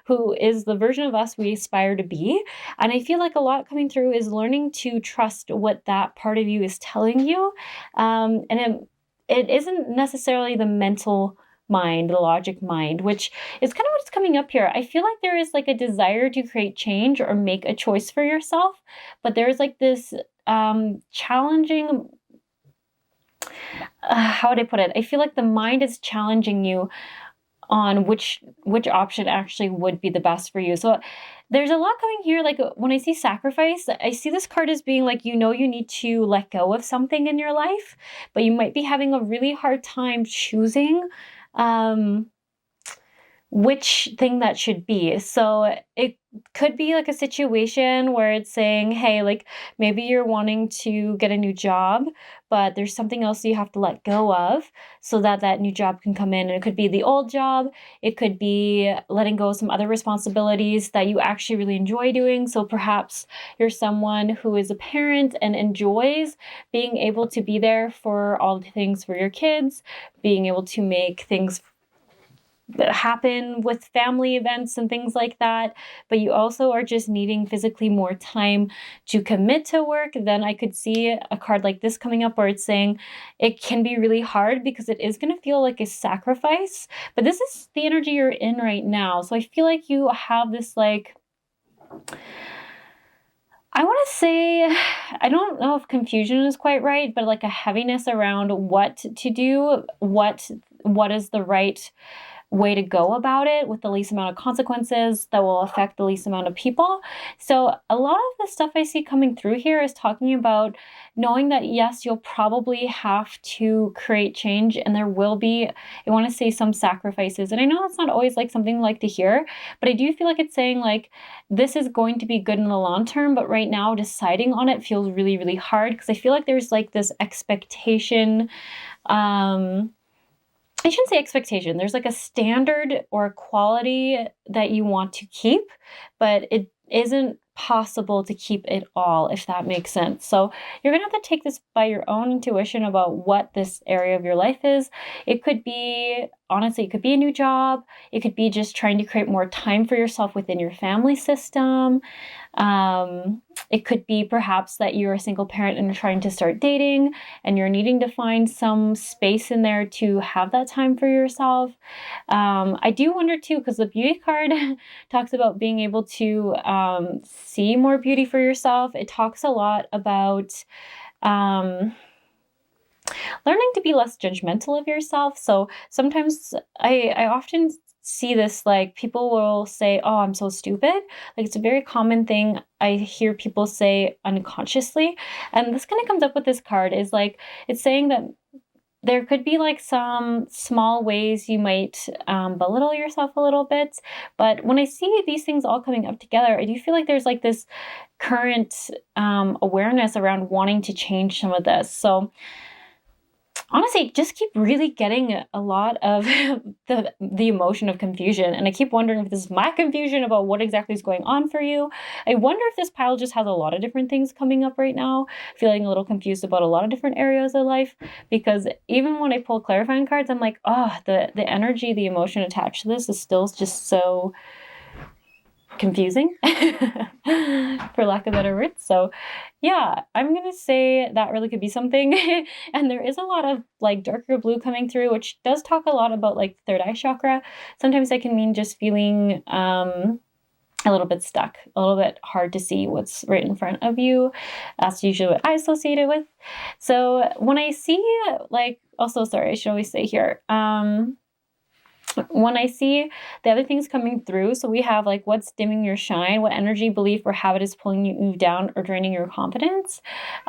who is the version of us we aspire to be. And I feel like a lot coming through is learning to trust what that part of you is telling you. And it isn't necessarily the mental mind, the logic mind, which is kind of what's coming up here. I feel like there is like a desire to create change or make a choice for yourself, but there's like this challenging, how would I put it? I feel like the mind is challenging you on which option actually would be the best for you. So there's a lot coming here. Like when I see sacrifice, I see this card as being like, you need to let go of something in your life, but you might be having a really hard time choosing which thing that should be. So it could be like a situation where it's saying, hey, like maybe you're wanting to get a new job, but there's something else you have to let go of so that that new job can come in. And it could be the old job. It could be letting go of some other responsibilities that you actually really enjoy doing. So perhaps you're someone who is a parent and enjoys being able to be there for all the things for your kids, being able to make things that happen with family events and things like that, but you also are just needing physically more time to commit to work. Then I could see a card like this coming up where it's saying it can be really hard because it is going to feel like a sacrifice, but this is the energy you're in right now. So I feel like you have this like, I want to say, I don't know if confusion is quite right, but like a heaviness around what to do, what is the right way to go about it with the least amount of consequences that will affect the least amount of people. So a lot of the stuff I see coming through here is talking about knowing that, yes, you'll probably have to create change, and there will be, I want to say, some sacrifices. And I know that's not always like something I like to hear, but I do feel like it's saying like, this is going to be good in the long term, but right now deciding on it feels really, really hard, because I feel like there's like this expectation, I shouldn't say expectation. There's like a standard or a quality that you want to keep, but it isn't possible to keep it all, if that makes sense. So you're going to have to take this by your own intuition about what this area of your life is. It could be, honestly, it could be a new job. It could be just trying to create more time for yourself within your family system. It could be perhaps that you're a single parent and trying to start dating, and you're needing to find some space in there to have that time for yourself. I do wonder too, because the beauty card talks about being able to see more beauty for yourself. It talks a lot about learning to be less judgmental of yourself. So sometimes I often see this, like people will say, oh, I'm so stupid. Like it's a very common thing I hear people say unconsciously. And this kind of comes up with this card is like, it's saying that there could be like some small ways you might belittle yourself a little bit. But when I see these things all coming up together, I do feel like there's like this current awareness around wanting to change some of this. So honestly, just keep really getting a lot of the emotion of confusion. And I keep wondering if this is my confusion about what exactly is going on for you. I wonder if this pile just has a lot of different things coming up right now, feeling a little confused about a lot of different areas of life. Because even when I pull clarifying cards, I'm like, oh, the energy, the emotion attached to this is still just so confusing, for lack of better words. So yeah, I'm gonna say that really could be something. And there is a lot of like darker blue coming through, which does talk a lot about like third eye chakra. Sometimes that can mean just feeling a little bit stuck, a little bit hard to see what's right in front of you. That's usually what I associate it with. So when I see like, also, sorry, I should always say here, when I see the other things coming through, so we have like what's dimming your shine, what energy, belief, or habit is pulling you down or draining your confidence.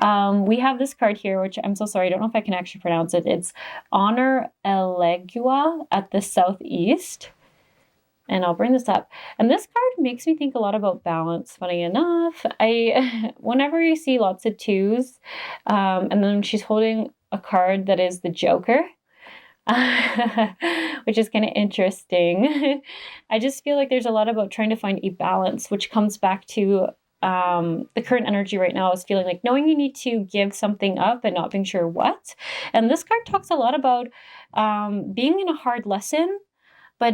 We have this card here, which I'm so sorry, I don't know if I can actually pronounce it. It's Honor Elegua at the Southeast. And I'll bring this up. And this card makes me think a lot about balance, funny enough. Whenever you see lots of twos, and then she's holding a card that is the Joker, which is kind of interesting. I just feel like there's a lot about trying to find a balance, which comes back to the current energy right now is feeling like knowing you need to give something up and not being sure what. And this card talks a lot about being in a hard lesson, but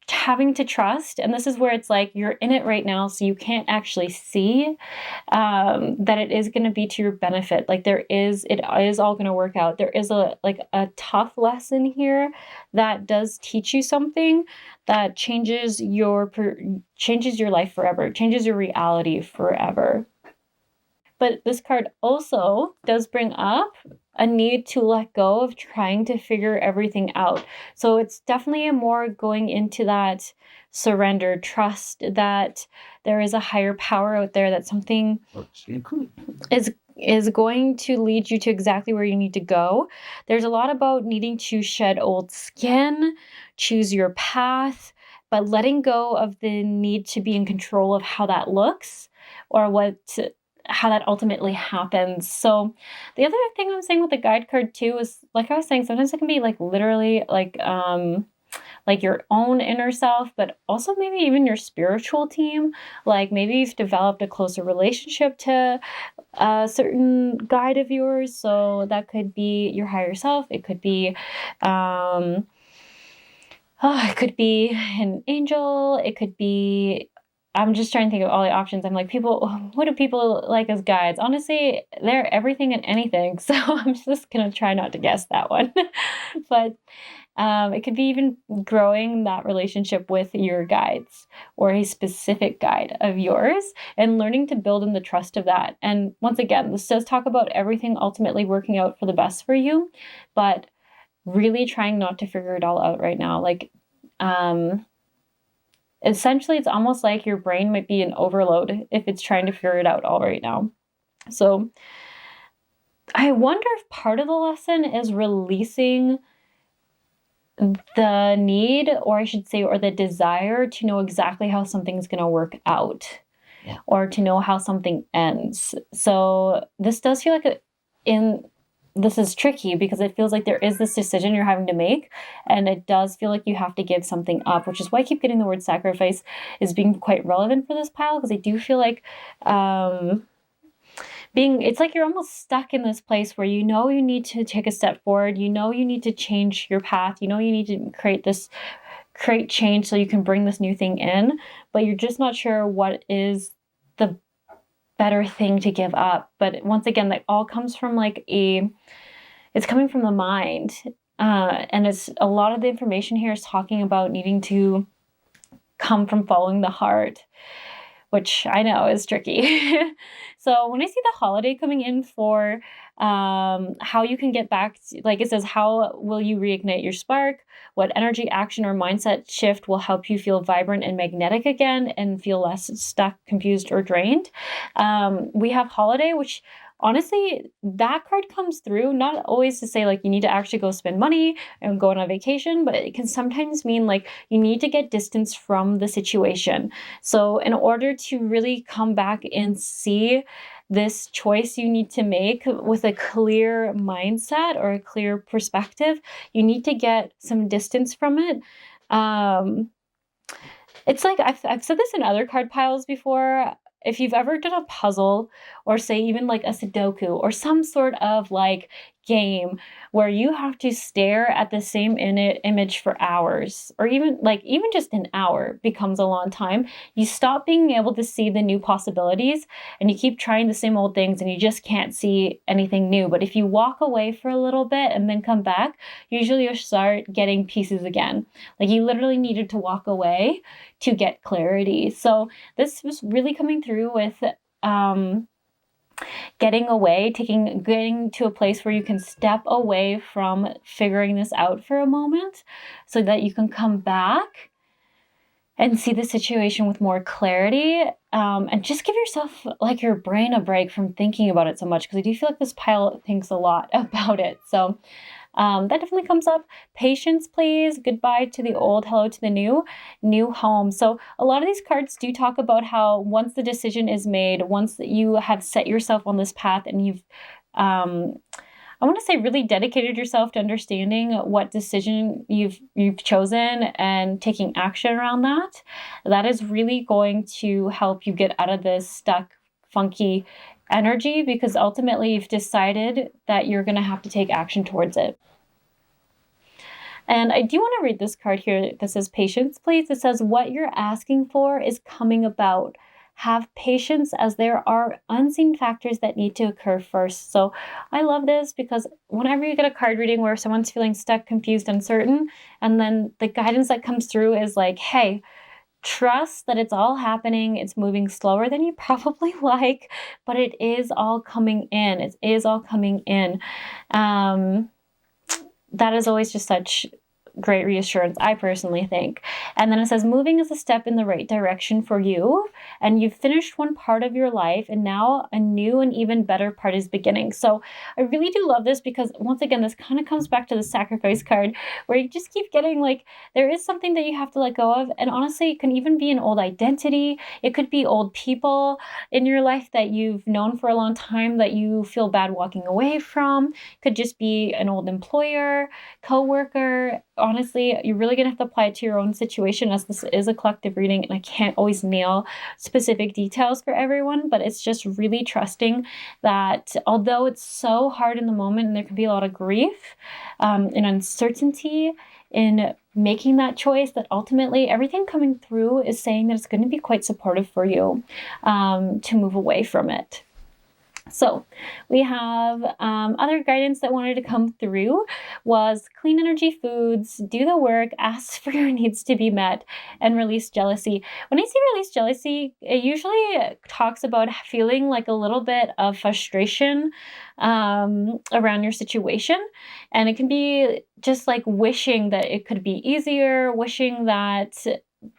having to trust. And this is where it's like you're in it right now, so you can't actually see that it is going to be to your benefit. Like it is all going to work out. There is a tough lesson here that does teach you something that changes your life forever, changes your reality forever. But this card also does bring up a need to let go of trying to figure everything out. So it's definitely a more going into that surrender, trust that there is a higher power out there, that something is going to lead you to exactly where you need to go. There's a lot about needing to shed old skin, choose your path, but letting go of the need to be in control of how that looks or how that ultimately happens. So the other thing I'm saying with the guide card too is, like I was saying, sometimes it can be like literally like your own inner self, but also maybe even your spiritual team. Like maybe you've developed a closer relationship to a certain guide of yours. So that could be your higher self. It could be it could be an angel. It could be, I'm just trying to think of all the options. I'm like, what do people like as guides? Honestly, they're everything and anything. So I'm just going to try not to guess that one. But it could be even growing that relationship with your guides or a specific guide of yours and learning to build in the trust of that. And once again, this does talk about everything ultimately working out for the best for you, but really trying not to figure it all out right now. Like, essentially it's almost like your brain might be in overload if it's trying to figure it out all right now. So I wonder if part of the lesson is releasing the need, or I should say, or the desire to know exactly how something's going to work out, or to know how something ends. So this does feel like this is tricky because it feels like there is this decision you're having to make, and it does feel like you have to give something up, which is why I keep getting the word sacrifice is being quite relevant for this pile, because I do feel like it's like you're almost stuck in this place where you know you need to take a step forward, you know you need to change your path, you know you need to create change so you can bring this new thing in, but you're just not sure what is the better thing to give up. But once again, that all comes from it's coming from the mind, and it's a lot of the information here is talking about needing to come from following the heart, which I know is tricky. So when I see the holiday coming in for how you can get back, like it says, how will you reignite your spark? What energy, action, or mindset shift will help you feel vibrant and magnetic again and feel less stuck, confused, or drained? We have holiday, which honestly, that card comes through, not always to say like you need to actually go spend money and go on a vacation, but it can sometimes mean like you need to get distance from the situation. So in order to really come back and see this choice you need to make with a clear mindset or a clear perspective, you need to get some distance from it. It's like I've said this in other card piles before. If you've ever done a puzzle, or say even like a Sudoku or some sort of like game where you have to stare at the same image for hours, or even just an hour becomes a long time, you stop being able to see the new possibilities and you keep trying the same old things and you just can't see anything new. But if you walk away for a little bit and then come back, usually you'll start getting pieces again. Like you literally needed to walk away to get clarity. So this was really coming through with getting away, getting to a place where you can step away from figuring this out for a moment so that you can come back and see the situation with more clarity, and just give yourself, like, your brain a break from thinking about it so much, because I do feel like this pile thinks a lot about it. So that definitely comes up. Patience, please. Goodbye to the old, hello to the new home. So a lot of these cards do talk about how once the decision is made, once you have set yourself on this path and you've, I want to say, really dedicated yourself to understanding what decision you've chosen and taking action around that, that is really going to help you get out of this stuck, funky energy, because ultimately you've decided that you're going to have to take action towards it. And I do want to read this card here that says, patience, please. It says, what you're asking for is coming about. Have patience, as there are unseen factors that need to occur first. So I love this, because whenever you get a card reading where someone's feeling stuck, confused, uncertain, and then the guidance that comes through is like, hey, trust that it's all happening. It's moving slower than you probably like, but it is all coming in. It is all coming in. That is always just such great reassurance, I personally think. And then it says, moving is a step in the right direction for you, and you've finished one part of your life, and now a new and even better part is beginning. So I really do love this, because once again, this kind of comes back to the sacrifice card, where you just keep getting like, there is something that you have to let go of. And honestly, it can even be an old identity. It could be old people in your life that you've known for a long time that you feel bad walking away from. It could just be an old employer, co-worker. Honestly, you're really going to have to apply it to your own situation, as this is a collective reading and I can't always nail specific details for everyone, but it's just really trusting that although it's so hard in the moment and there can be a lot of grief and uncertainty in making that choice, that ultimately everything coming through is saying that it's going to be quite supportive for you to move away from it. So we have other guidance that wanted to come through was clean energy foods, do the work, ask for your needs to be met, and release jealousy. When I say release jealousy, it usually talks about feeling like a little bit of frustration around your situation. And it can be just like wishing that it could be easier, wishing that,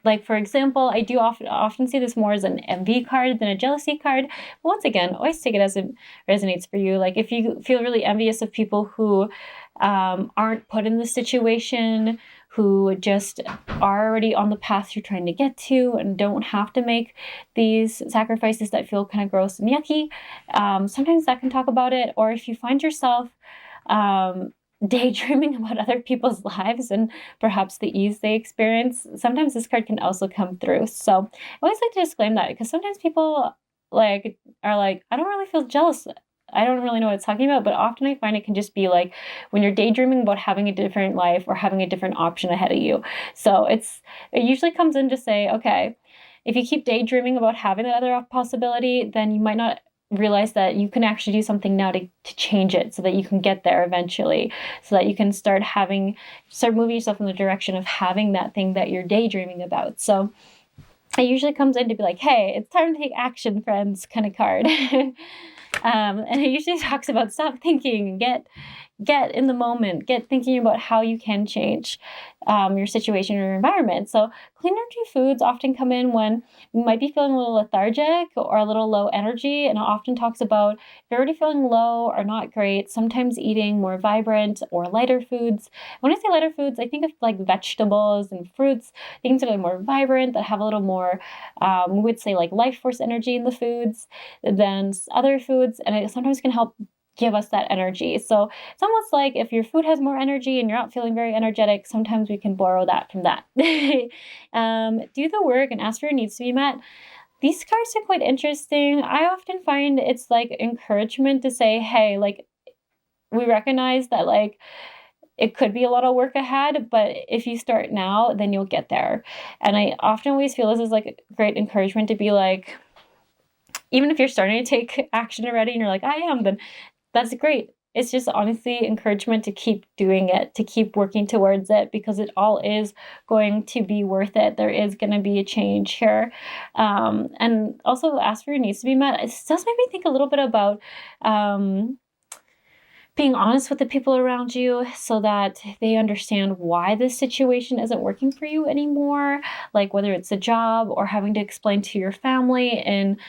like, for example, I do often see this more as an envy card than a jealousy card. But once again, always take it as it resonates for you. Like, if you feel really envious of people who aren't put in this situation, who just are already on the path you're trying to get to and don't have to make these sacrifices that feel kind of gross and yucky, sometimes that can talk about it. Or if you find yourself daydreaming about other people's lives and perhaps the ease they experience, sometimes this card can also come through. So I always like to disclaim that, because sometimes people are like, I don't really feel jealous. I don't really know what it's talking about, but often I find it can just be like when you're daydreaming about having a different life or having a different option ahead of you. So it usually comes in to say, okay, if you keep daydreaming about having that other possibility, then you might not realize that you can actually do something now to change it so that you can get there eventually, so that you can start moving yourself in the direction of having that thing that you're daydreaming about. So it usually comes in to be like, hey, it's time to take action, friends, kind of card. And it usually talks about stop thinking and get in the moment, get thinking about how you can change your situation or your environment. So clean energy foods often come in when you might be feeling a little lethargic or a little low energy. And it often talks about if you're already feeling low or not great, sometimes eating more vibrant or lighter foods. When I say lighter foods, I think of like vegetables and fruits, things that are more vibrant, that have a little more, we would say like life force energy in the foods than other foods. And it sometimes can help give us that energy. So it's almost like if your food has more energy and you're not feeling very energetic, sometimes we can borrow that from that. Do the work and ask for your needs to be met. These cards are quite interesting. I often find it's like encouragement to say, hey, like, we recognize that like it could be a lot of work ahead, but if you start now, then you'll get there. And I often always feel this is like great encouragement to be like, even if you're starting to take action already and you're like, I am, then that's great. It's just honestly encouragement to keep doing it, to keep working towards it, because it all is going to be worth it. There is going to be a change here. And also ask for your needs to be met. It does make me think a little bit about being honest with the people around you so that they understand why this situation isn't working for you anymore. Like whether it's a job or having to explain to your family and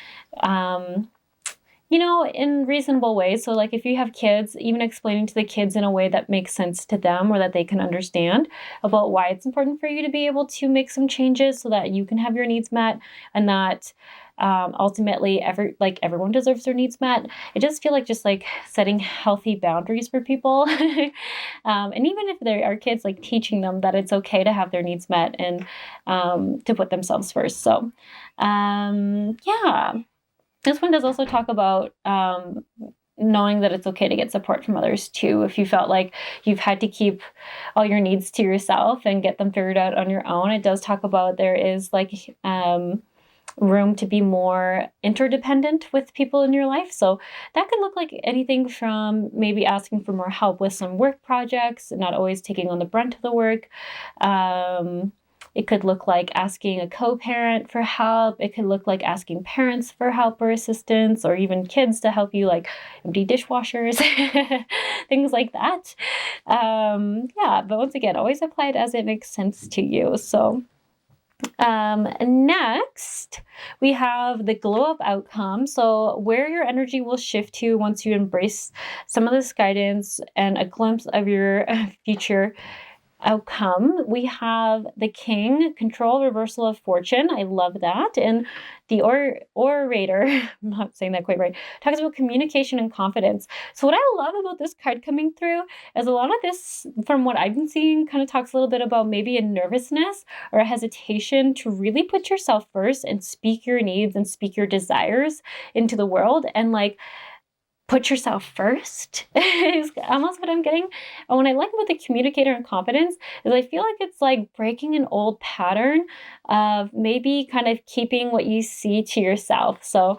in reasonable ways. So like if you have kids, even explaining to the kids in a way that makes sense to them or that they can understand about why it's important for you to be able to make some changes so that you can have your needs met, and that ultimately everyone deserves their needs met. It does feel like just like setting healthy boundaries for people. And even if there are kids, like teaching them that it's okay to have their needs met and to put themselves first. So yeah. This one does also talk about knowing that it's okay to get support from others too. If you felt like you've had to keep all your needs to yourself and get them figured out on your own, it does talk about there is like room to be more interdependent with people in your life. So that could look like anything from maybe asking for more help with some work projects, not always taking on the brunt of the work. It could look like asking a co-parent for help. It could look like asking parents for help or assistance, or even kids to help you like empty dishwashers, things like that. But once again, always apply it as it makes sense to you. So next we have the glow up outcome. So where your energy will shift to once you embrace some of this guidance and a glimpse of your future outcome. We have the King, control, reversal of fortune. I love that. And the orator, I'm not saying that quite right, talks about communication and confidence. So what I love about this card coming through is a lot of this, from what I've been seeing, kind of talks a little bit about maybe a nervousness or a hesitation to really put yourself first and speak your needs and speak your desires into the world, and like put yourself first is almost what I'm getting. And what I like about the communicator and confidence is I feel like it's like breaking an old pattern of maybe kind of keeping what you see to yourself. So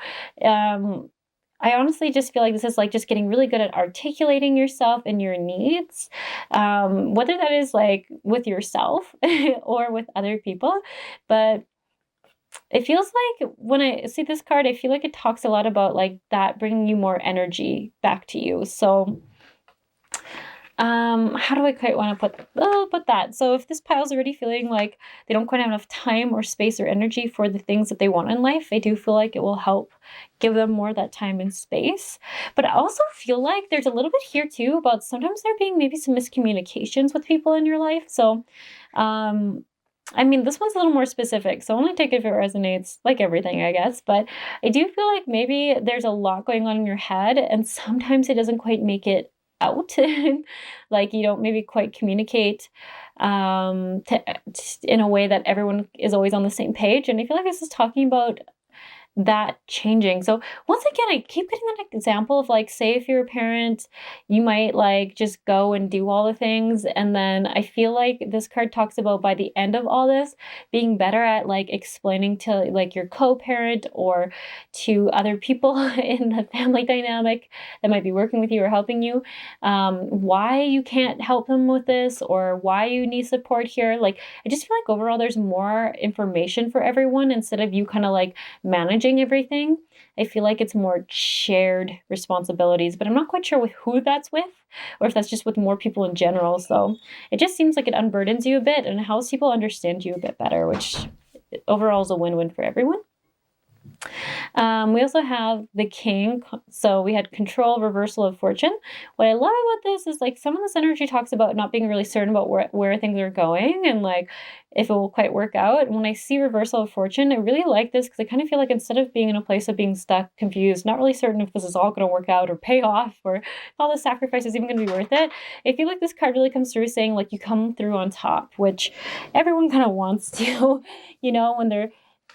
I honestly just feel like this is like just getting really good at articulating yourself and your needs, whether that is like with yourself or with other people. But it feels like when I see this card, I feel like it talks a lot about like that bringing you more energy back to you. So how do I quite want to put that? So if this pile's already feeling like they don't quite have enough time or space or energy for the things that they want in life, I do feel like it will help give them more of that time and space. But I also feel like there's a little bit here too about sometimes there being maybe some miscommunications with people in your life. So I mean, this one's a little more specific, so only take it if it resonates, like everything, I guess. But I do feel like maybe there's a lot going on in your head, and sometimes it doesn't quite make it out. Like you don't maybe quite communicate in a way that everyone is always on the same page. And I feel like this is talking about that changing. So once again, I keep getting that example of like, say if you're a parent, you might like just go and do all the things. And then I feel like this card talks about by the end of all this, being better at like explaining to like your co-parent or to other people in the family dynamic that might be working with you or helping you, why you can't help them with this or why you need support here. Like, I just feel like overall there's more information for everyone instead of you kind of like managing everything. I feel like it's more shared responsibilities, but I'm not quite sure with who that's with or if that's just with more people in general. So it just seems like it unburdens you a bit and helps people understand you a bit better, which overall is a win-win for everyone. We also have the King. So we had control, reversal of fortune. What I love about this is like some of this energy talks about not being really certain about where things are going and like if it will quite work out. And when I see reversal of fortune, I really like this because I kind of feel like instead of being in a place of being stuck, confused, not really certain if this is all going to work out or pay off or if all the sacrifice is even going to be worth it, I feel like this card really comes through saying like you come through on top, which everyone kind of wants to, when they're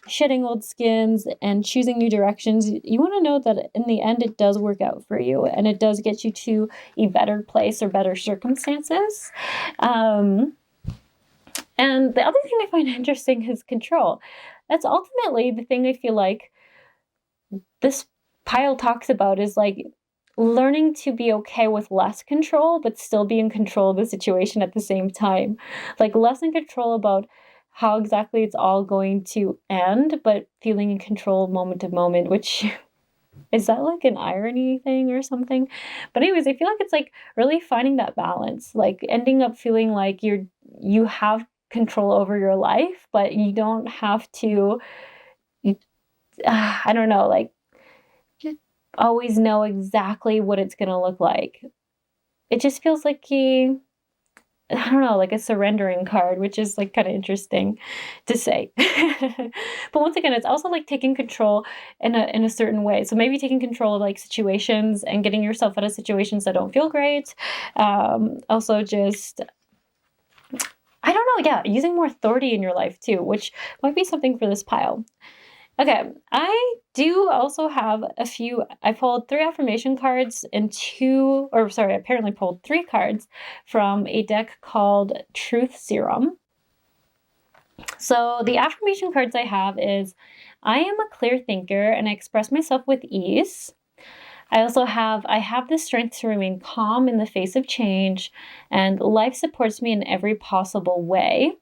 shedding old skins and choosing new directions. You want to know that in the end, it does work out for you and it does get you to a better place or better circumstances. And the other thing I find interesting is control. That's ultimately the thing I feel like this pile talks about is like learning to be okay with less control, but still be in control of the situation at the same time. Like less in control about how exactly it's all going to end, but feeling in control moment to moment, which is that like an irony thing or something? But anyways, I feel like it's like really finding that balance, like ending up feeling like you have control over your life, but you don't have to, I don't know, like always know exactly what it's going to look like. It just feels like I don't know, like a surrendering card, which is like kind of interesting to say. But once again, it's also like taking control in a certain way. So maybe taking control of like situations and getting yourself out of situations that don't feel great. Also just, I don't know, yeah, using more authority in your life too, which might be something for this pile. Okay, I do also have I pulled 3 affirmation cards and apparently pulled 3 cards from a deck called Truth Serum. So the affirmation cards I have is, I am a clear thinker and I express myself with ease. I have the strength to remain calm in the face of change, and life supports me in every possible way,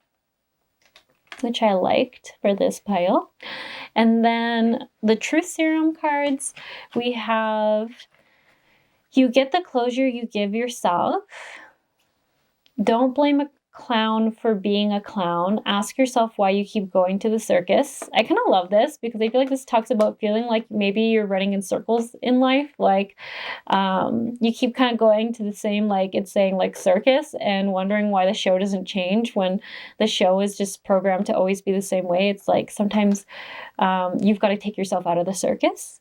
which I liked for this pile. And then the Truth Serum cards, we have, you get the closure you give yourself. Don't blame a clown for being a clown. Ask yourself why you keep going to the circus. I kind of love this because I feel like this talks about feeling like maybe you're running in circles in life. Like you keep kind of going to the same, like it's saying like circus and wondering why the show doesn't change when the show is just programmed to always be the same way. It's like sometimes you've got to take yourself out of the circus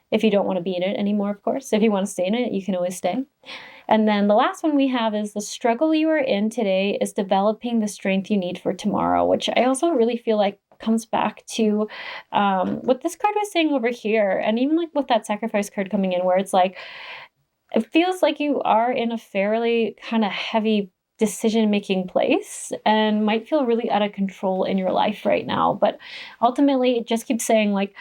if you don't want to be in it anymore, of course. If you want to stay in it, you can always stay. And then the last one we have is, the struggle you are in today is developing the strength you need for tomorrow, which I also really feel like comes back to what this card was saying over here. And even like with that sacrifice card coming in, where it's like, it feels like you are in a fairly kind of heavy decision-making place and might feel really out of control in your life right now. But ultimately, it just keeps saying like,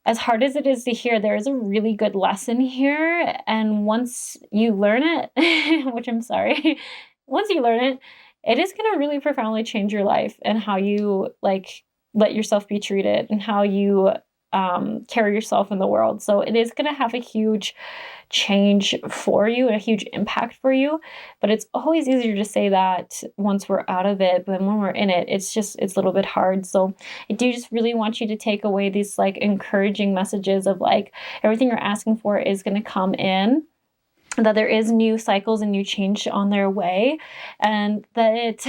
as hard as it is to hear, there is a really good lesson here. And once you learn it, which I'm sorry, once you learn it, it is going to really profoundly change your life and how you like let yourself be treated and how you carry yourself in the world. So it is going to have a huge change for you and a huge impact for you. But it's always easier to say that once we're out of it. But when we're in it, it's a little bit hard. So I do just really want you to take away these like encouraging messages of like everything you're asking for is going to come in, that there is new cycles and new change on their way, and that it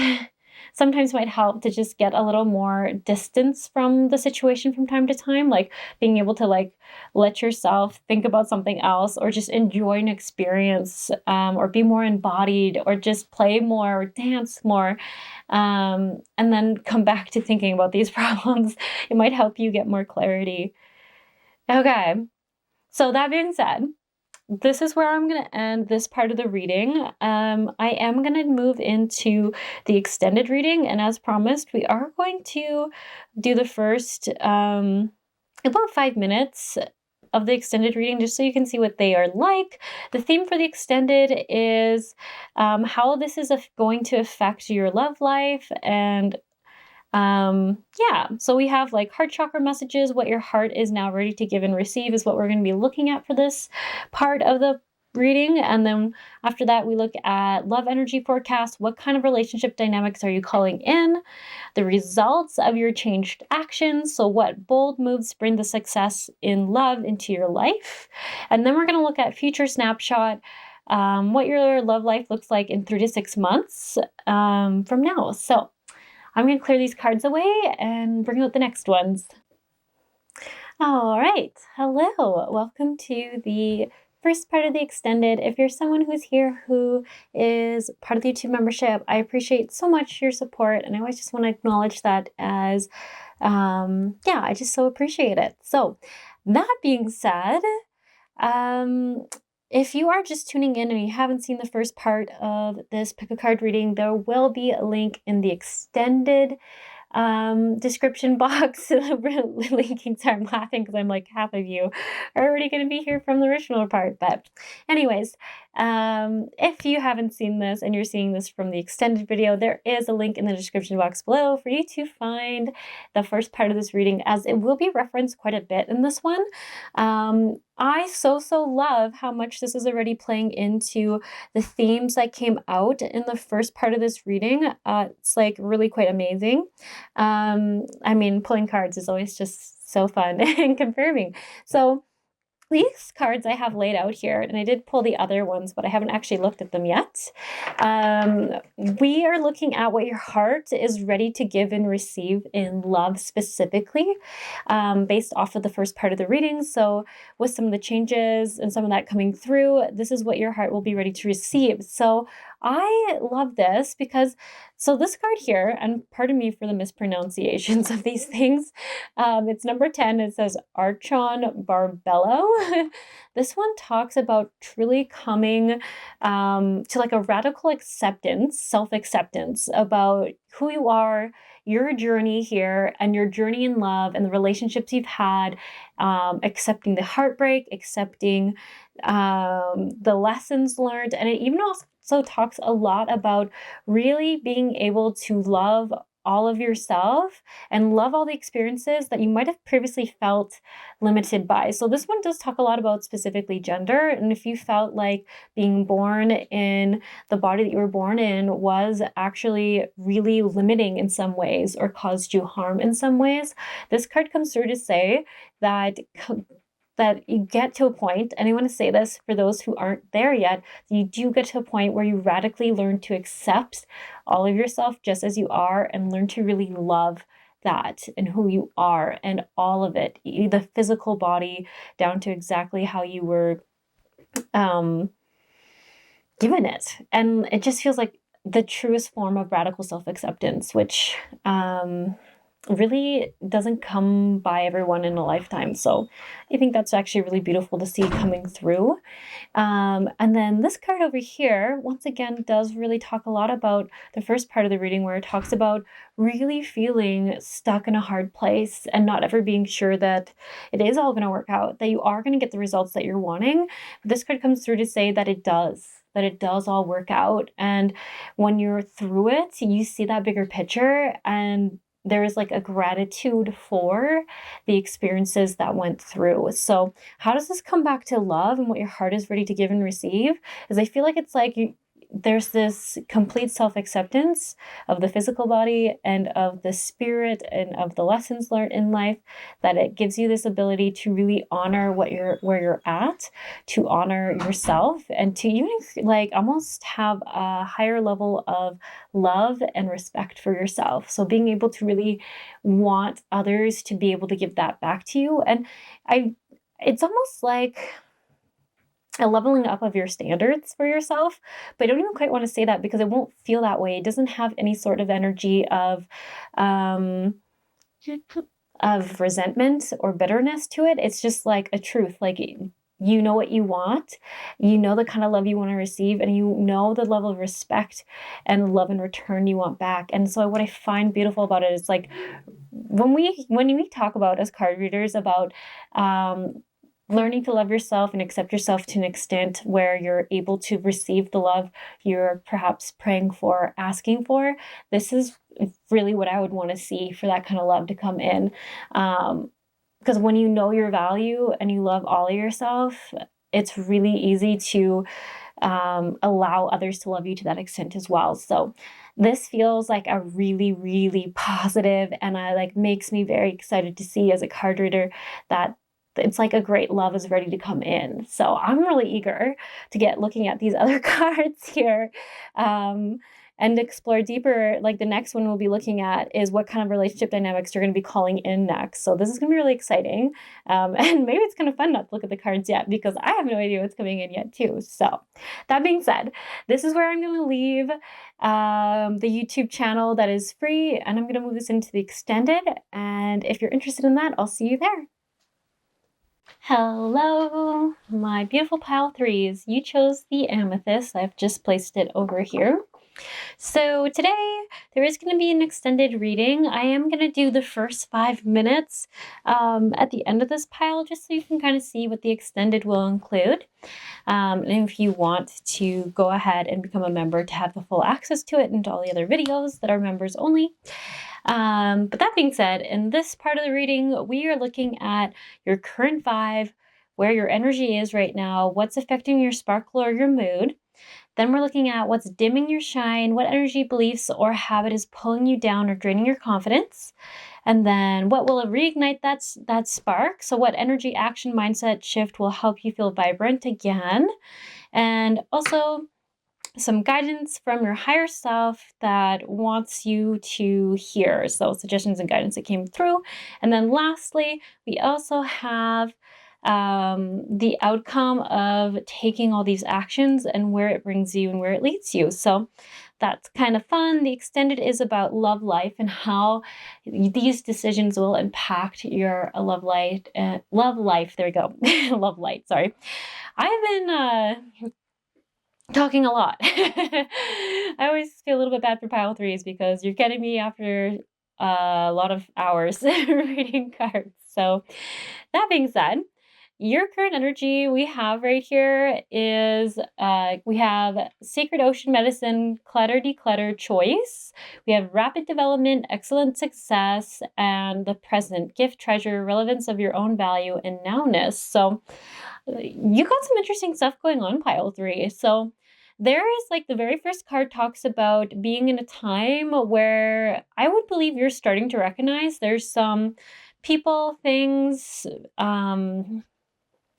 sometimes might help to just get a little more distance from the situation from time to time, like being able to like let yourself think about something else or just enjoy an experience, or be more embodied or just play more or dance more, and then come back to thinking about these problems. It might help you get more clarity. Okay, so that being said, this is where I'm going to end this part of the reading. I am going to move into the extended reading, and as promised, we are going to do the first about 5 minutes of the extended reading, just so you can see what they are like. The theme for the extended is how this is going to affect your love life, and yeah, so we have like heart chakra messages. What your heart is now ready to give and receive is what we're going to be looking at for this part of the reading. And then after that, we look at love energy forecast. What kind of relationship dynamics are you calling in? The results of your changed actions. So what bold moves bring the success in love into your life? And then we're going to look at future snapshot, what your love life looks like in 3 to 6 months from now. So I'm going to clear these cards away and bring out the next ones. All right. Hello. Welcome to the first part of the extended. If you're someone who's here who is part of the YouTube membership, I appreciate so much your support. And I always just want to acknowledge that as, yeah, I just so appreciate it. So that being said, if you are just tuning in and you haven't seen the first part of this pick a card reading, there will be a link in the extended description box. Linking, sorry, I'm laughing because I'm like, half of you are already going to be here from the original part. But anyways, if you haven't seen this and you're seeing this from the extended video, there is a link in the description box below for you to find the first part of this reading, as it will be referenced quite a bit in this one. I so love how much this is already playing into the themes that came out in the first part of this reading. It's like really quite amazing. I mean, pulling cards is always just so fun and confirming. So these cards I have laid out here, and I did pull the other ones, but I haven't actually looked at them yet. We are looking at what your heart is ready to give and receive in love specifically, based off of the first part of the reading. So with some of the changes and some of that coming through, this is what your heart will be ready to receive. So I love this because, so this card here, and pardon me for the mispronunciations of these things, it's number 10. It says Archon Barbello. This one talks about truly coming to like a radical acceptance, self-acceptance about who you are, your journey here, and your journey in love and the relationships you've had, accepting the heartbreak, accepting the lessons learned. And it even also talks a lot about really being able to love all of yourself and love all the experiences that you might have previously felt limited by. So this one does talk a lot about specifically gender. And if you felt like being born in the body that you were born in was actually really limiting in some ways or caused you harm in some ways, this card comes through to say that you get to a point, and I want to say this for those who aren't there yet, you do get to a point where you radically learn to accept all of yourself just as you are and learn to really love that and who you are and all of it, the physical body down to exactly how you were given it. And it just feels like the truest form of radical self-acceptance, which really doesn't come by everyone in a lifetime. So I think that's actually really beautiful to see coming through. And then this card over here, once again, does really talk a lot about the first part of the reading, where it talks about really feeling stuck in a hard place and not ever being sure that it is all going to work out, that you are going to get the results that you're wanting. But this card comes through to say that it does. That it does all work out. And when you're through it, you see that bigger picture, and there is like a gratitude for the experiences that went through. So how does this come back to love and what your heart is ready to give and receive? Is I feel like it's like there's this complete self-acceptance of the physical body and of the spirit and of the lessons learned in life, that it gives you this ability to really honor where you're at, to honor yourself, and to even like almost have a higher level of love and respect for yourself. So being able to really want others to be able to give that back to you. And it's almost like a leveling up of your standards for yourself, but I don't even quite want to say that because it won't feel that way. It doesn't have any sort of energy of resentment or bitterness to it. It's just like a truth. Like, you know what you want, you know the kind of love you want to receive, and you know the level of respect and love in return you want back. And so what I find beautiful about it is like when we talk about, as card readers, about learning to love yourself and accept yourself to an extent where you're able to receive the love you're perhaps praying for, asking for, this is really what I would want to see for that kind of love to come in. Because when you know your value and you love all of yourself, it's really easy to allow others to love you to that extent as well. So this feels like a really, really positive, and makes me very excited to see as a card reader that it's like a great love is ready to come in. So I'm really eager to get looking at these other cards here and explore deeper. Like the next one we'll be looking at is what kind of relationship dynamics you're going to be calling in next. So this is going to be really exciting. And maybe it's kind of fun not to look at the cards yet because I have no idea what's coming in yet too. So that being said, this is where I'm going to leave the YouTube channel that is free, and I'm going to move this into the extended. And if you're interested in that, I'll see you there. Hello, my beautiful pile threes. You chose the Amethyst. I've just placed it over here. So today there is going to be an extended reading. I am going to do the first 5 minutes at the end of this pile, just so you can kind of see what the extended will include. And if you want to go ahead and become a member to have the full access to it and to all the other videos that are members only. But that being said, in this part of the reading, we are looking at your current vibe, where your energy is right now, what's affecting your sparkle or your mood. Then we're looking at what's dimming your shine, what energy, beliefs, or habit is pulling you down or draining your confidence. And then what will reignite that spark? So what energy, action, mindset shift will help you feel vibrant again? And also some guidance from your higher self that wants you to hear. So suggestions and guidance that came through. And then lastly, we also have the outcome of taking all these actions and where it brings you and where it leads you. So that's kind of fun. The extended is about love life and how these decisions will impact your love life. There we go. Love light. Sorry. I've been talking a lot. I always feel a little bit bad for pile threes because you're getting me after a lot of hours reading cards. So that being said, your current energy we have right here is we have Sacred Ocean Medicine, Clutter Declutter Choice. We have Rapid Development, Excellent Success, and the Present, Gift, Treasure, Relevance of Your Own Value, and Nowness. So you got some interesting stuff going on, pile three. So there is like the very first card talks about being in a time where I would believe you're starting to recognize there's some people, things,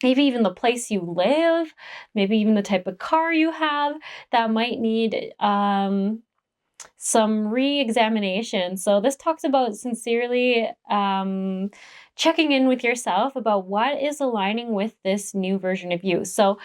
maybe even the place you live, maybe even the type of car you have that might need some re-examination. So this talks about sincerely checking in with yourself about what is aligning with this new version of you. So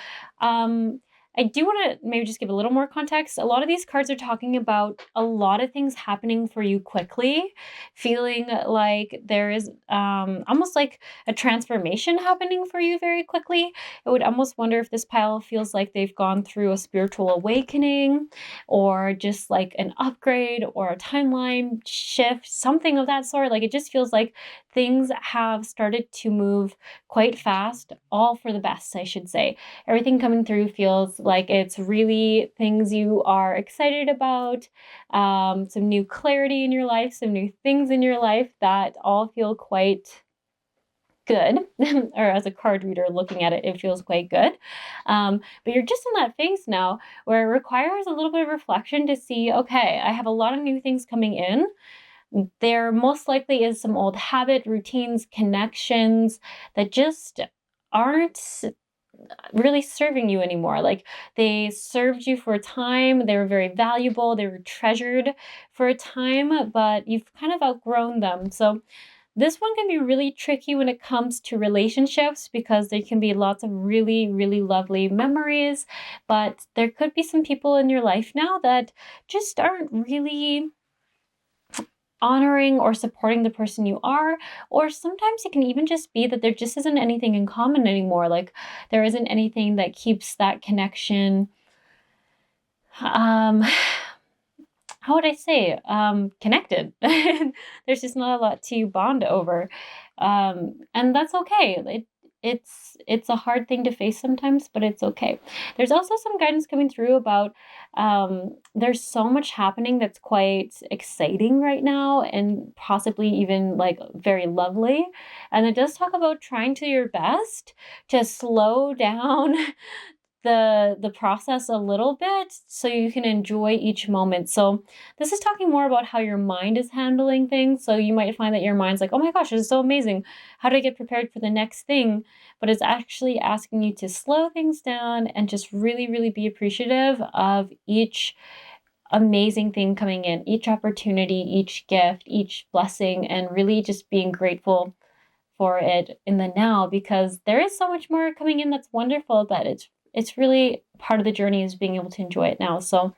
I do want to maybe just give a little more context. A lot of these cards are talking about a lot of things happening for you quickly, feeling like there is almost like a transformation happening for you very quickly. I would almost wonder if this pile feels like they've gone through a spiritual awakening or just like an upgrade or a timeline shift, something of that sort. Like it just feels like things have started to move quite fast, all for the best, I should say. Everything coming through feels like it's really things you are excited about, some new clarity in your life, some new things in your life that all feel quite good. Or as a card reader looking at it, it feels quite good. But you're just in that phase now where it requires a little bit of reflection to see, okay, I have a lot of new things coming in. There most likely is some old habit, routines, connections that just aren't really serving you anymore. Like they served you for a time, they were very valuable, they were treasured for a time, but you've kind of outgrown them. So this one can be really tricky when it comes to relationships because there can be lots of really, really lovely memories, but there could be some people in your life now that just aren't really honoring or supporting the person you are, or sometimes it can even just be that there just isn't anything in common anymore. Like there isn't anything that keeps that connection um how would I say connected. There's just not a lot to bond over, and that's okay. It's a hard thing to face sometimes, but it's okay. There's also some guidance coming through about there's so much happening that's quite exciting right now and possibly even like very lovely, and it does talk about trying to your best to slow down the process a little bit so you can enjoy each moment. So this is talking more about how your mind is handling things. So you might find that your mind's like, oh my gosh, this is so amazing. How do I get prepared for the next thing? But it's actually asking you to slow things down and just really, really be appreciative of each amazing thing coming in, each opportunity, each gift, each blessing, and really just being grateful for it in the now, because there is so much more coming in that's wonderful, but it's really part of the journey is being able to enjoy it now. So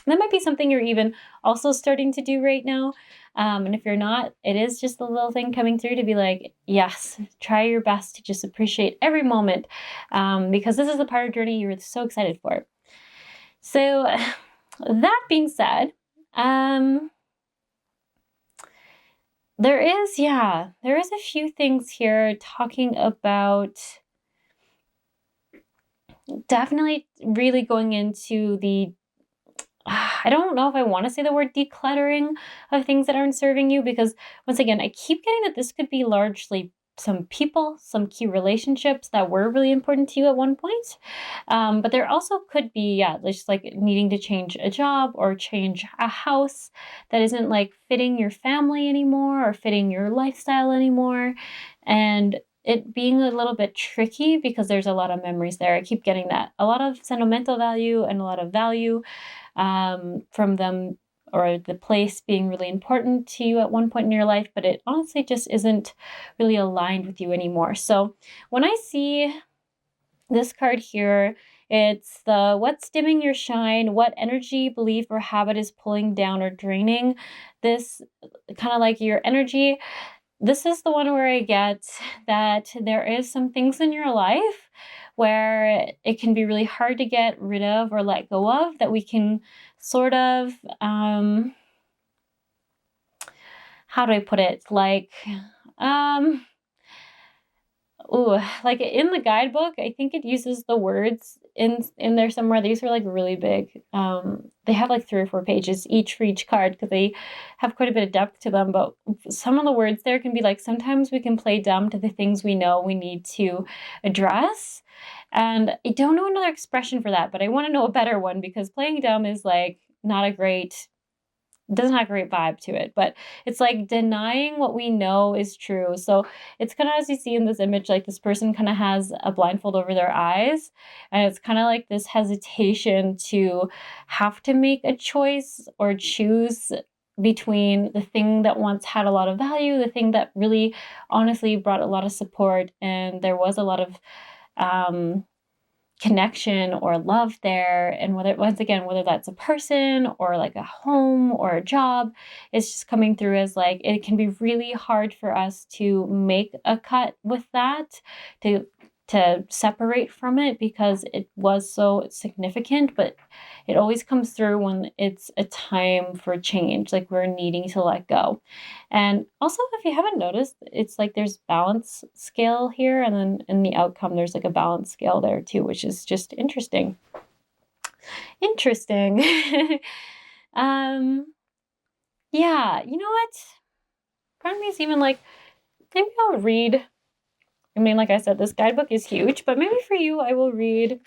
that might be something you're even also starting to do right now. And if you're not, it is just a little thing coming through to be like, yes, try your best to just appreciate every moment, because this is the part of the journey you're so excited for. So that being said, there is a few things here talking about definitely really going into the I don't know if I want to say the word decluttering of things that aren't serving you, because once again, I keep getting that this could be largely some people, some key relationships that were really important to you at one point. But there also could be, just like needing to change a job or change a house that isn't like fitting your family anymore or fitting your lifestyle anymore. And it being a little bit tricky because there's a lot of memories there. I keep getting that. A lot of sentimental value and a lot of value from them or the place being really important to you at one point in your life, but it honestly just isn't really aligned with you anymore. So when I see this card here, it's the what's dimming your shine, what energy, belief, or habit is pulling down or draining this kind of like your energy. This is the one where I get that there is some things in your life where it can be really hard to get rid of or let go of, that we can sort of, how do I put it? Like, like in the guidebook, I think it uses the words in there somewhere. These are like really big. They have like 3 or 4 pages each for each card because they have quite a bit of depth to them. But some of the words there can be like, sometimes we can play dumb to the things we know we need to address. And I don't know another expression for that, but I want to know a better one, because playing dumb is like not a great, doesn't have a great vibe to it, but it's like denying what we know is true. So it's kind of, as you see in this image, like this person kind of has a blindfold over their eyes, and it's kind of like this hesitation to have to make a choice or choose between the thing that once had a lot of value, the thing that really honestly brought a lot of support, and there was a lot of connection or love there. And whether that's a person or like a home or a job, it's just coming through as like, it can be really hard for us to make a cut with that, to separate from it because it was so significant, but it always comes through when it's a time for change, like we're needing to let go. And also, if you haven't noticed, it's like there's balance scale here, and then in the outcome, there's like a balance scale there too, which is just interesting. Interesting. Yeah, you know what? Part of me is even like, maybe I'll read. I mean, like I said, this guidebook is huge, but maybe for you, I will read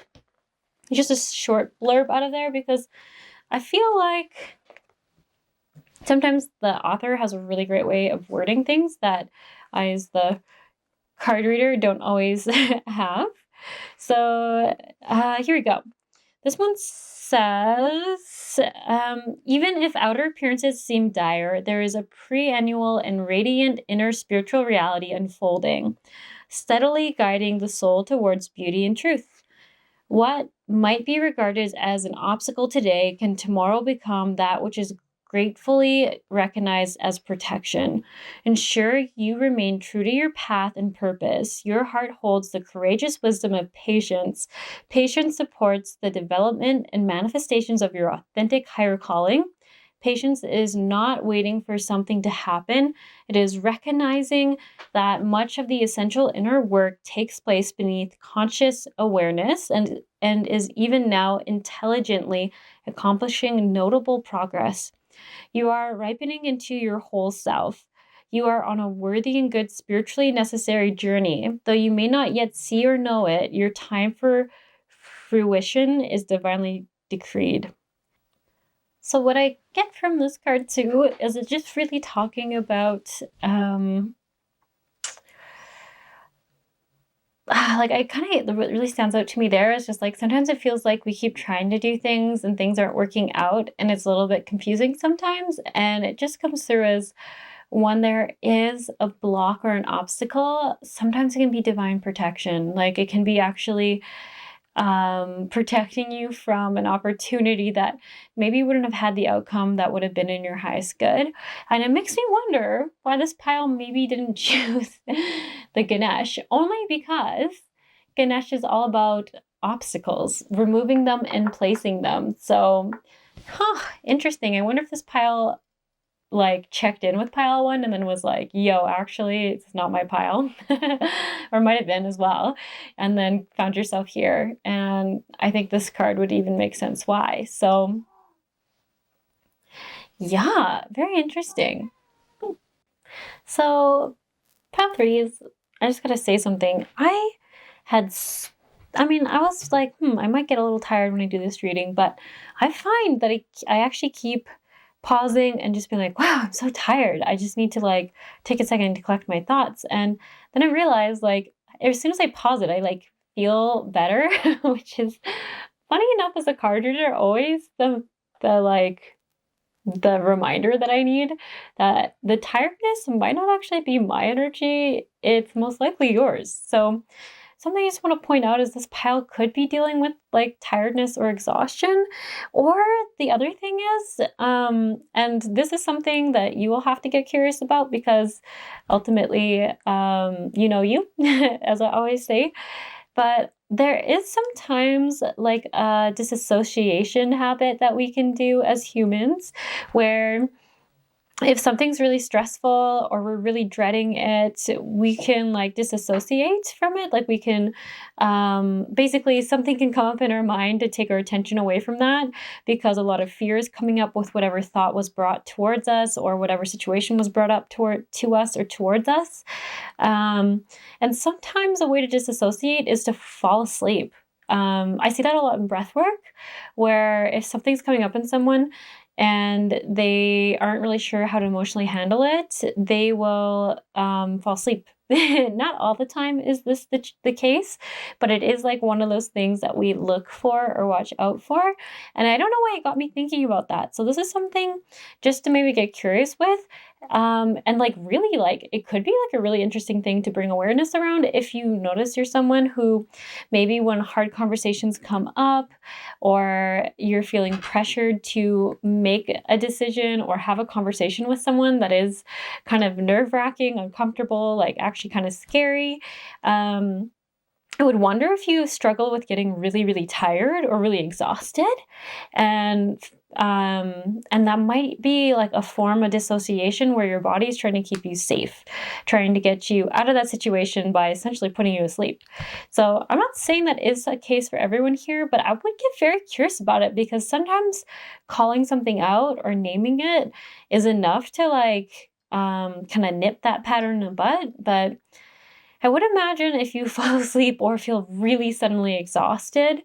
just a short blurb out of there because I feel like sometimes the author has a really great way of wording things that I, as the card reader, don't always have. So here we go. This one says, even if outer appearances seem dire, there is a pre-annual and radiant inner spiritual reality unfolding, steadily guiding the soul towards beauty and truth. What might be regarded as an obstacle today can tomorrow become that which is gratefully recognized as protection. Ensure you remain true to your path and purpose. Your heart holds the courageous wisdom of patience. Patience supports the development and manifestations of your authentic higher calling. Patience is not waiting for something to happen. It is recognizing that much of the essential inner work takes place beneath conscious awareness and is even now intelligently accomplishing notable progress. You are ripening into your whole self. You are on a worthy and good spiritually necessary journey. Though you may not yet see or know it, your time for fruition is divinely decreed. So what I get from this card too is it's just really talking about like I kind of, what really stands out to me there is just like sometimes it feels like we keep trying to do things and things aren't working out, and it's a little bit confusing sometimes, and it just comes through as when there is a block or an obstacle, sometimes it can be divine protection. Like it can be actually protecting you from an opportunity that maybe wouldn't have had the outcome that would have been in your highest good. And it makes me wonder why this pile maybe didn't choose the Ganesh, only because Ganesh is all about obstacles, removing them and placing them. So, interesting. I wonder if this pile like checked in with pile one and then was like, yo, actually, it's not my pile, or might have been as well, and then found yourself here. And I think this card would even make sense why. So yeah, very interesting. So pile three is, I just gotta say something. I was like, I might get a little tired when I do this reading, but I find that I actually keep pausing and just being like, wow, I'm so tired. I just need to like take a second to collect my thoughts. And then I realized like as soon as I pause it, I like feel better, which is funny enough as a card reader, always the reminder that I need that the tiredness might not actually be my energy. It's most likely yours. So something I just want to point out is this pile could be dealing with like tiredness or exhaustion. Or the other thing is, and this is something that you will have to get curious about because ultimately, you know you, as I always say. But there is sometimes like a disassociation habit that we can do as humans where if something's really stressful or we're really dreading it, we can like disassociate from it. Like we can, basically something can come up in our mind to take our attention away from that because a lot of fear is coming up with whatever thought was brought towards us or whatever situation was brought up to us or towards us. And sometimes a way to disassociate is to fall asleep. I see that a lot in breath work, where if something's coming up in someone and they aren't really sure how to emotionally handle it, they will fall asleep. Not all the time is this the case, but it is like one of those things that we look for or watch out for. And I don't know why it got me thinking about that. So this is something just to maybe get curious with. And like really like it could be like a really interesting thing to bring awareness around if you notice you're someone who maybe when hard conversations come up or you're feeling pressured to make a decision or have a conversation with someone that is kind of nerve-wracking, uncomfortable, like actually kind of scary. I would wonder if you struggle with getting really, really tired or really exhausted, and that might be like a form of dissociation where your body is trying to keep you safe, trying to get you out of that situation by essentially putting you to sleep. So I'm not saying that is a case for everyone here, but I would get very curious about it because sometimes calling something out or naming it is enough to like kind of nip that pattern in the bud, but I would imagine if you fall asleep or feel really suddenly exhausted,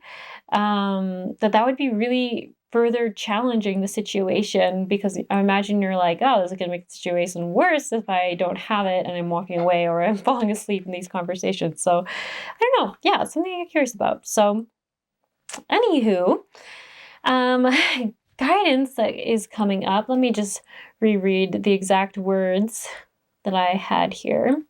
that would be really further challenging the situation because I imagine you're like, oh, this is going to make the situation worse if I don't have it and I'm walking away or I'm falling asleep in these conversations. So I don't know. Yeah, it's something I'm curious about. So anywho, guidance that is coming up. Let me just reread the exact words that I had here.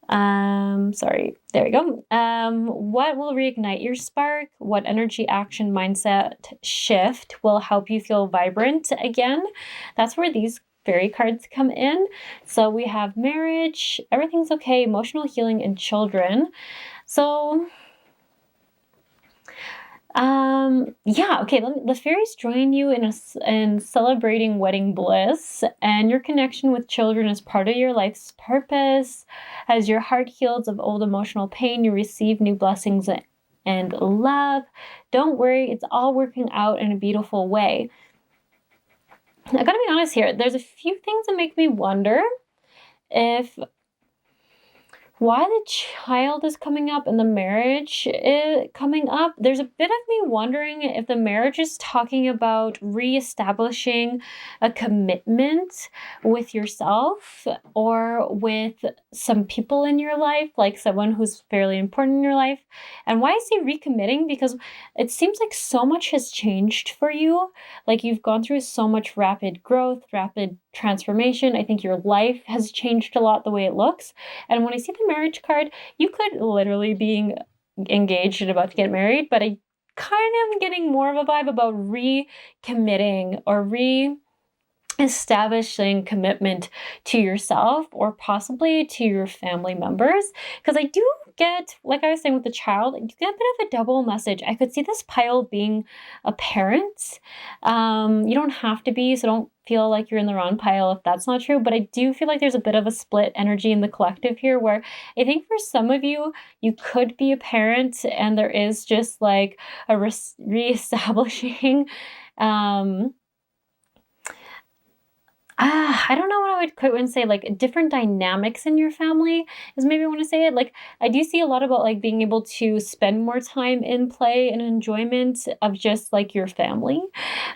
Sorry, there we go. What will reignite your spark? What energy, action, mindset shift will help you feel vibrant again? That's where these fairy cards come in. So we have marriage, everything's okay, emotional healing, and children. So yeah, okay, the fairies join you in celebrating wedding bliss, and your connection with children is part of your life's purpose. As your heart heals of old emotional pain, you receive new blessings and love. Don't worry, it's all working out in a beautiful way. I gotta be honest here, there's a few things that make me wonder if why the child is coming up and the marriage is coming up. There's a bit of me wondering if the marriage is talking about reestablishing a commitment with yourself or with some people in your life, like someone who's fairly important in your life. And why I say recommitting, because it seems like so much has changed for you. Like you've gone through so much rapid growth, rapid transformation. I think your life has changed a lot the way it looks. And when I see the marriage card, you could literally be engaged and about to get married, but I kind of am getting more of a vibe about recommitting or establishing commitment to yourself or possibly to your family members. Because I do get, like I was saying with the child, you get a bit of a double message. I could see this pile being a parent. You don't have to be, so don't feel like you're in the wrong pile if that's not true. But I do feel like there's a bit of a split energy in the collective here where I think for some of you, you could be a parent and there is just like a reestablishing I don't know what I would quite want to say, like different dynamics in your family is maybe I want to say it. Like I do see a lot about like being able to spend more time in play and enjoyment of just like your family.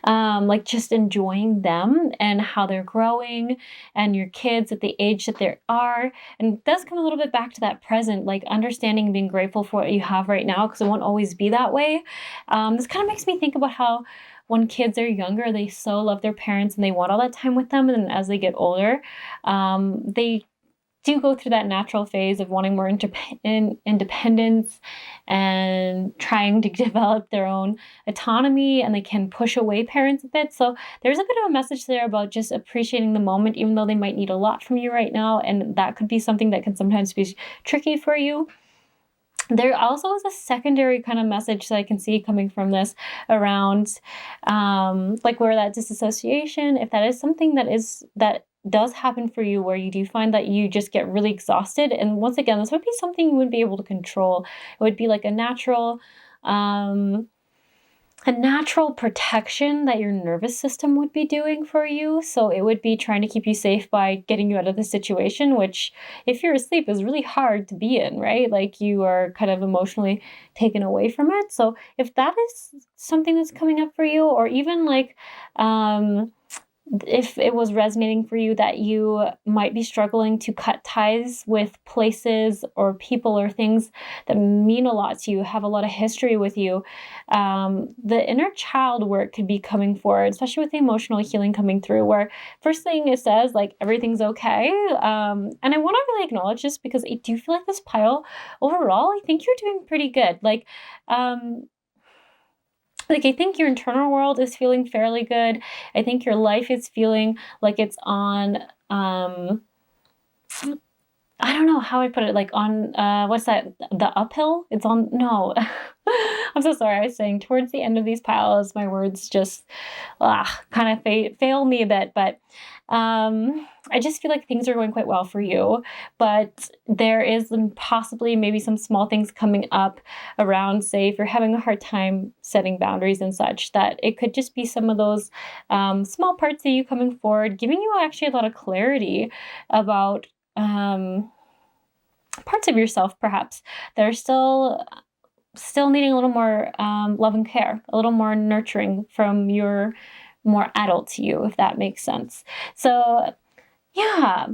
Like just enjoying them and how they're growing and your kids at the age that they are. And it does come a little bit back to that present, like understanding and being grateful for what you have right now because it won't always be that way. This kind of makes me think about how when kids are younger, they so love their parents and they want all that time with them. And then as they get older, they do go through that natural phase of wanting more independence and trying to develop their own autonomy, and they can push away parents a bit. So there's a bit of a message there about just appreciating the moment, even though they might need a lot from you right now. And that could be something that can sometimes be tricky for you. There also is a secondary kind of message that I can see coming from this around like where that disassociation, if that is something that does happen for you where you do find that you just get really exhausted. And once again, this would be something you wouldn't be able to control. It would be like a natural protection that your nervous system would be doing for you. So it would be trying to keep you safe by getting you out of the situation, which if you're asleep is really hard to be in, right? Like you are kind of emotionally taken away from it. So if that is something that's coming up for you, or even like if it was resonating for you that you might be struggling to cut ties with places or people or things that mean a lot to you, have a lot of history with you, the inner child work could be coming forward, especially with the emotional healing coming through, where first thing it says, like, everything's okay. And I want to really acknowledge this because I do feel like this pile, overall, I think you're doing pretty good. I think your internal world is feeling fairly good. I think your life is feeling like it's on, I don't know how I put it, like on, what's that? The uphill? It's on, no. I'm so sorry. I was saying towards the end of these piles, my words just kind of fail me a bit, but I just feel like things are going quite well for you, but there is possibly maybe some small things coming up around, say, if you're having a hard time setting boundaries and such, that it could just be some of those small parts of you coming forward, giving you actually a lot of clarity about parts of yourself, perhaps, that are still needing a little more love and care, a little more nurturing from your more adult you, if that makes sense. So yeah,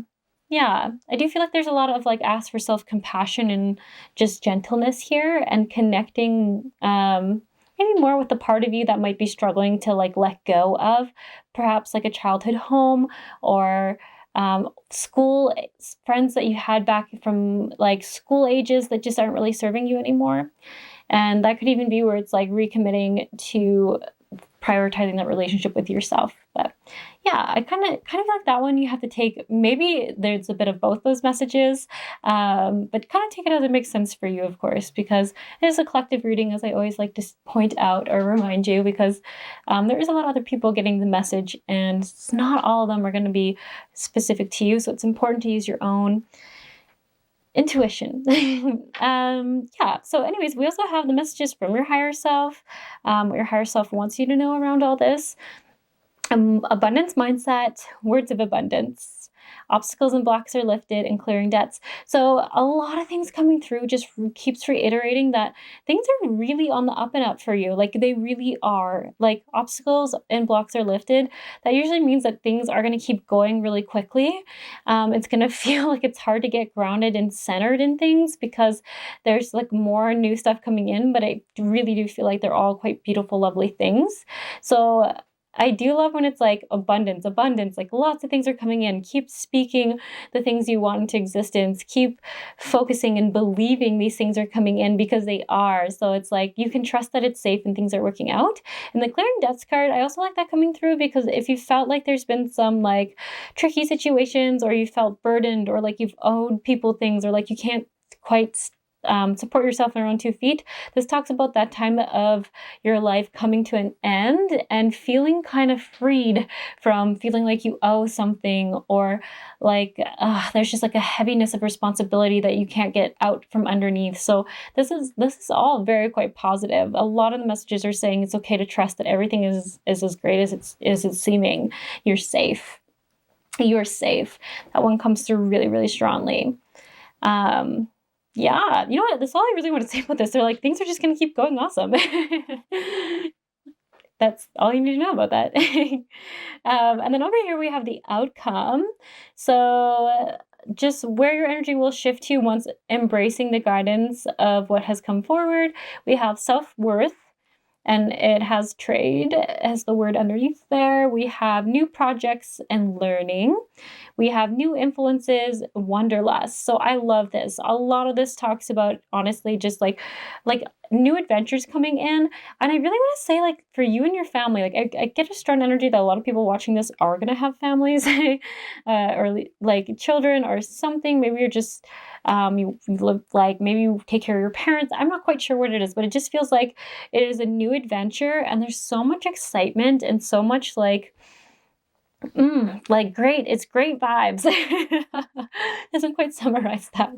I do feel like there's a lot of like ask for self-compassion and just gentleness here, and connecting maybe more with the part of you that might be struggling to like let go of, perhaps like a childhood home or school friends that you had back from like school ages that just aren't really serving you anymore. And that could even be where it's like recommitting to prioritizing that relationship with yourself. But yeah, I kind of like that one. You have to take, maybe there's a bit of both those messages, but kind of take it as it makes sense for you, of course, because it is a collective reading, as I always like to point out or remind you, because there is a lot of other people getting the message, and not all of them are going to be specific to you. So it's important to use your own intuition. Yeah. So anyways, we also have the messages from your higher self, what your higher self wants you to know around all this. Abundance mindset, words of abundance. Obstacles and blocks are lifted, and clearing debts. So a lot of things coming through just keeps reiterating that things are really on the up and up for you. Like they really are. Like obstacles and blocks are lifted. That usually means that things are going to keep going really quickly. It's going to feel like it's hard to get grounded and centered in things because there's like more new stuff coming in, but I really do feel like they're all quite beautiful, lovely things. So I do love when it's like abundance, like lots of things are coming in. Keep speaking the things you want into existence. Keep focusing and believing these things are coming in, because they are. So it's like you can trust that it's safe and things are working out. And the clearing debts card, I also like that coming through, because if you felt like there's been some like tricky situations, or you felt burdened, or like you've owed people things, or like you can't quite support yourself on your own 2 feet. This talks about that time of your life coming to an end and feeling kind of freed from feeling like you owe something, or like there's just like a heaviness of responsibility that you can't get out from underneath. So this is all very quite positive. A lot of the messages are saying it's okay to trust that everything is as great as it's seeming. You're safe. You're safe. That one comes through really, really strongly. Yeah, you know what? That's all I really want to say about this. They're like, things are just going to keep going awesome. That's all you need to know about that. And then over here we have the outcome. So just where your energy will shift to once embracing the guidance of what has come forward. We have self-worth, and it has trade as the word underneath there. We have new projects and learning. We have new influences, wanderlust. So I love this. A lot of this talks about, honestly, just like new adventures coming in. And I really want to say, like, for you and your family, like I get a strong energy that a lot of people watching this are going to have families or like children or something. Maybe you're just, you live, like, maybe you take care of your parents. I'm not quite sure what it is, but it just feels like it is a new adventure, and there's so much excitement and so much like great. It's great vibes. Doesn't quite summarize that,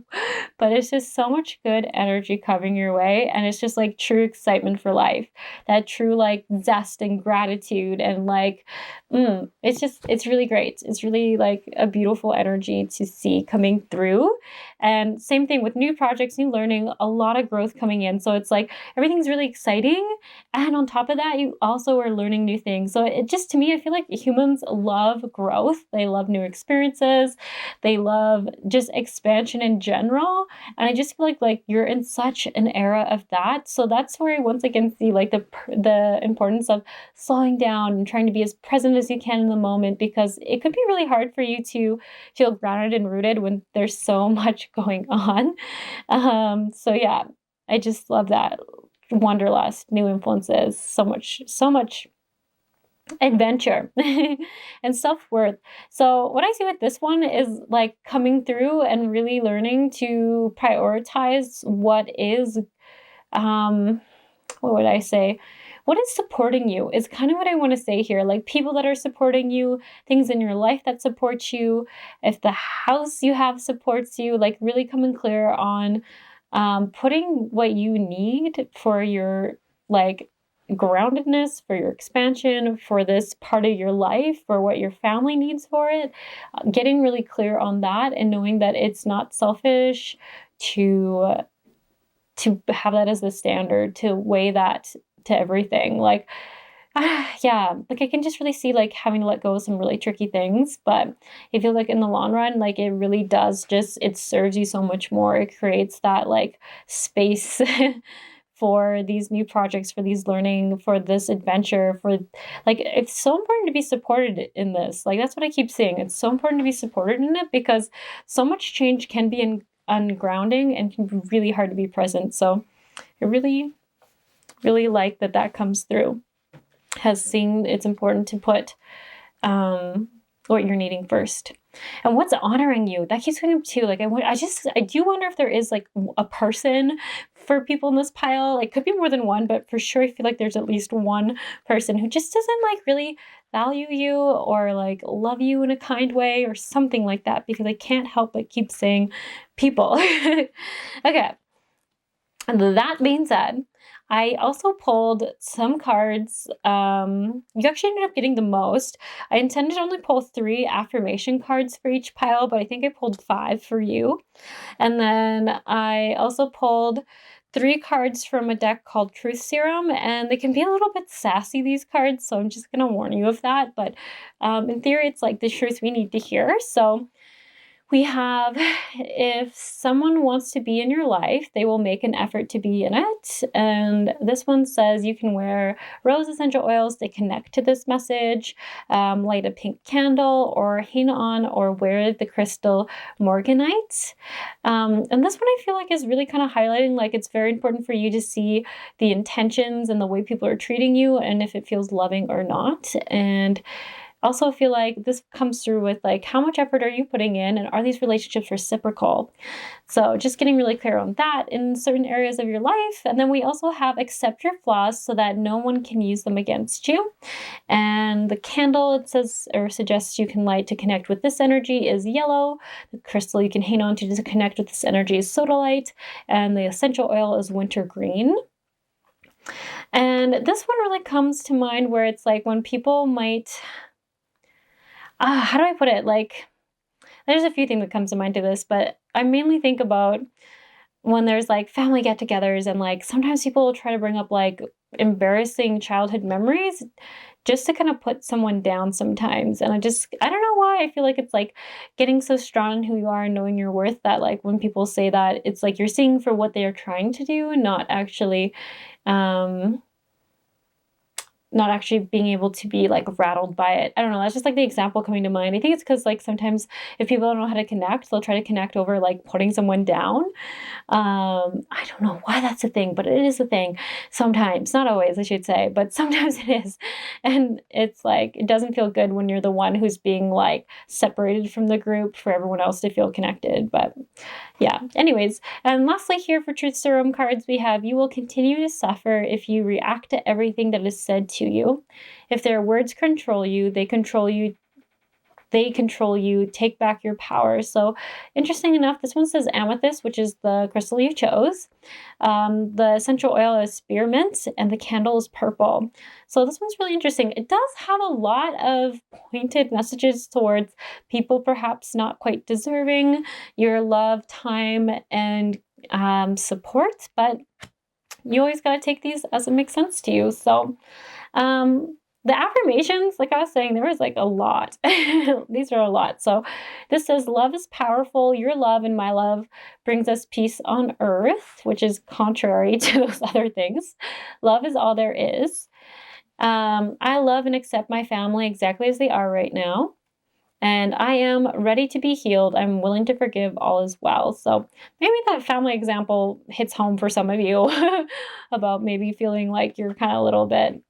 but it's just so much good energy coming your way. And it's just like true excitement for life, that true like zest and gratitude. And like, it's really great. It's really like a beautiful energy to see coming through. And same thing with new projects, new learning, a lot of growth coming in. So it's like everything's really exciting. And on top of that, you also are learning new things. So it just, to me, I feel like humans love love growth. They love new experiences. They love just expansion in general. And I just feel like you're in such an era of that. So that's where I once again see like the importance of slowing down and trying to be as present as you can in the moment, because it could be really hard for you to feel grounded and rooted when there's so much going on. So yeah, I just love that. Wanderlust, new influences, so much adventure and self-worth. So what I see with this one is like coming through and really learning to prioritize what is, what would I say? What is supporting you is kind of what I want to say here. Like people that are supporting you, things in your life that support you, if the house you have supports you, like really coming clear on putting what you need for your like groundedness, for your expansion, for this part of your life, for what your family needs for it, getting really clear on that and knowing that it's not selfish to have that as the standard, to weigh that to everything. Like, yeah, like I can just really see like having to let go of some really tricky things, but I feel like in the long run, like it really does just, it serves you so much more. It creates that like space for these new projects, for these learning, for this adventure, for like, it's so important to be supported in this. Like, that's what I keep saying. It's so important to be supported in it because so much change can be ungrounding and can be really hard to be present. So I really, really like that comes through. Has seen it's important to put what you're needing first. And what's honoring you, that keeps coming up too. Like I do wonder if there is like a person for people in this pile. Like could be more than one, but for sure I feel like there's at least one person who just doesn't like really value you or like love you in a kind way or something like that, because I can't help but keep saying people. Okay. And that being said, I also pulled some cards. You actually ended up getting the most. I intended to only pull 3 affirmation cards for each pile, but I think I pulled 5 for you. And then I also pulled 3 cards from a deck called Truth Serum, and they can be a little bit sassy, these cards, so I'm just going to warn you of that. But in theory, it's like the truth we need to hear. So we have, if someone wants to be in your life, they will make an effort to be in it. And this one says you can wear rose essential oils to connect to this message, light a pink candle, or hang on or wear the crystal morganite. And this one I feel like is really kind of highlighting, like it's very important for you to see the intentions and the way people are treating you and if it feels loving or not. And also feel like this comes through with like how much effort are you putting in and are these relationships reciprocal? So just getting really clear on that in certain areas of your life. And then we also have accept your flaws so that no one can use them against you. And the candle, it says or suggests you can light to connect with this energy is yellow. The crystal you can hang on to connect with this energy is sodalite. And the essential oil is wintergreen. And this one really comes to mind where it's like when people might, how do I put it? Like, there's a few things that comes to mind to this, but I mainly think about when there's like family get-togethers and like sometimes people will try to bring up like embarrassing childhood memories just to kind of put someone down sometimes. And I don't know why I feel like it's like getting so strong in who you are and knowing your worth that like when people say that, it's like you're seeing for what they are trying to do, not actually being able to be like rattled by it. I don't know. That's just like the example coming to mind. I think it's because like sometimes if people don't know how to connect, they'll try to connect over like putting someone down. I don't know why that's a thing, but it is a thing sometimes. Not always, I should say, but sometimes it is. And it's like, it doesn't feel good when you're the one who's being like separated from the group for everyone else to feel connected. But yeah, anyways. And lastly here for Truth Serum cards, we have, you will continue to suffer if you react to everything that is said to you. If their words control you, they control you. Take back your power. So interesting enough, this one says amethyst, which is the crystal you chose. The essential oil is spearmint and the candle is purple. So this one's really interesting. It does have a lot of pointed messages towards people perhaps not quite deserving your love, time, and support, but you always got to take these as it makes sense to you. So the affirmations, like I was saying, there was like a lot. These are a lot. So this says, love is powerful. Your love and my love brings us peace on earth, which is contrary to those other things. Love is all there is. I love and accept my family exactly as they are right now. And I am ready to be healed. I'm willing to forgive. All is well. So maybe that family example hits home for some of you about maybe feeling like you're kind of a little bit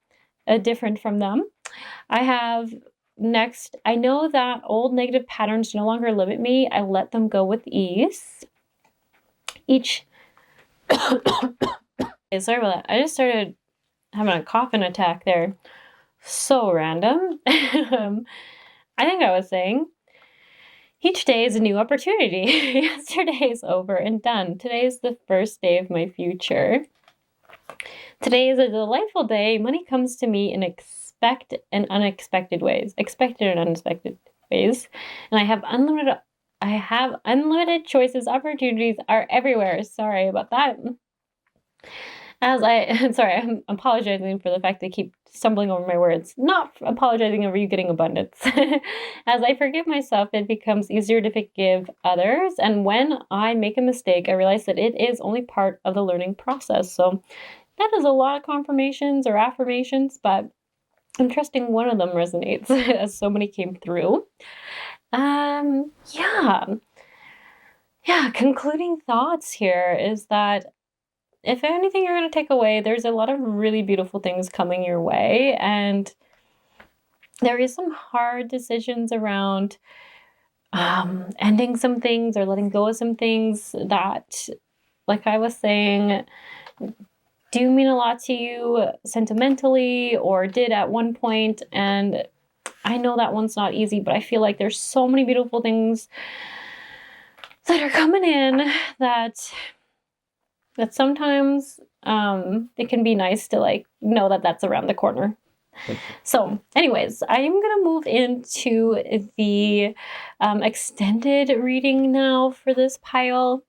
different from them. I have next, I know that old negative patterns no longer limit me. I let them go with ease. Sorry about that. I just started having a coughing attack there. So random. I think I was saying, each day is a new opportunity. Yesterday is over and done. Today is the first day of my future. Today is a delightful day. Money comes to me in expected and unexpected ways. And I have unlimited choices. Opportunities are everywhere. Sorry about that. I'm apologizing for the fact that I keep stumbling over my words. Not apologizing over you getting abundance. As I forgive myself, it becomes easier to forgive others. And when I make a mistake, I realize that it is only part of the learning process. So that is a lot of confirmations or affirmations, but I'm trusting one of them resonates as so many came through. Concluding thoughts here is that if anything you're going to take away, there's a lot of really beautiful things coming your way. And there is some hard decisions around ending some things or letting go of some things that, like I was saying, do mean a lot to you sentimentally or did at one point. And I know that one's not easy, but I feel like there's so many beautiful things that are coming in that sometimes it can be nice to like know that that's around the corner. So anyways, I am going to move into the extended reading now for this pile.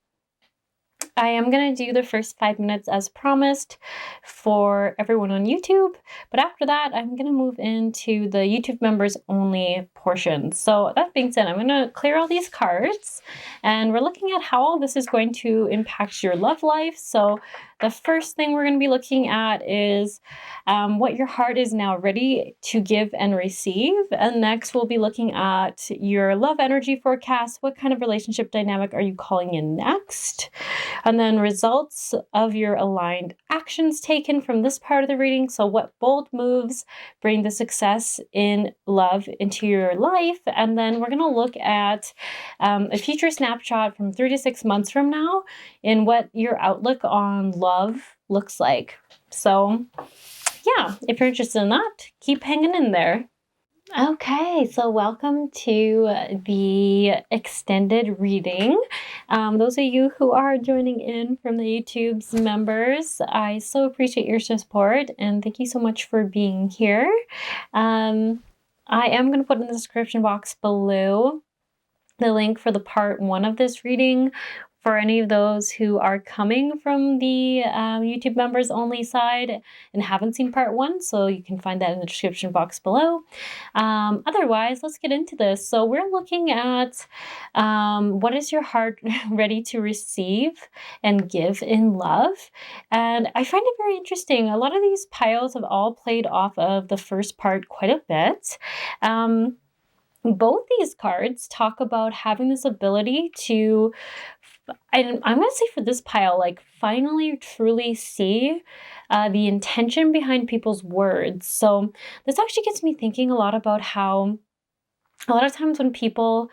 I am going to do the first 5 minutes as promised for everyone on YouTube, but after that, I'm going to move into the YouTube members only portion. So that being said, I'm going to clear all these cards and we're looking at how all this is going to impact your love life. So the first thing we're going to be looking at is what your heart is now ready to give and receive. And next, we'll be looking at your love energy forecast. What kind of relationship dynamic are you calling in next? And then results of your aligned actions taken from this part of the reading. So what bold moves bring the success in love into your life? And then we're going to look at a future snapshot from 3 to 6 months from now in what your outlook on love looks like. So yeah, if you're interested in that, keep hanging in there. Okay, so welcome to the extended reading. Those of you who are joining in from the YouTube's members, I so appreciate your support and thank you so much for being here. I am going to put in the description box below the link for the part 1 of this reading for any of those who are coming from the YouTube members only side and haven't seen part 1, so you can find that in the description box below. Otherwise, let's get into this. So we're looking at what is your heart ready to receive and give in love. And I find it very interesting. A lot of these piles have all played off of the first part quite a bit. Both these cards talk about having this ability to, I'm going to say for this pile, like finally truly see the intention behind people's words. So this actually gets me thinking a lot about how a lot of times when people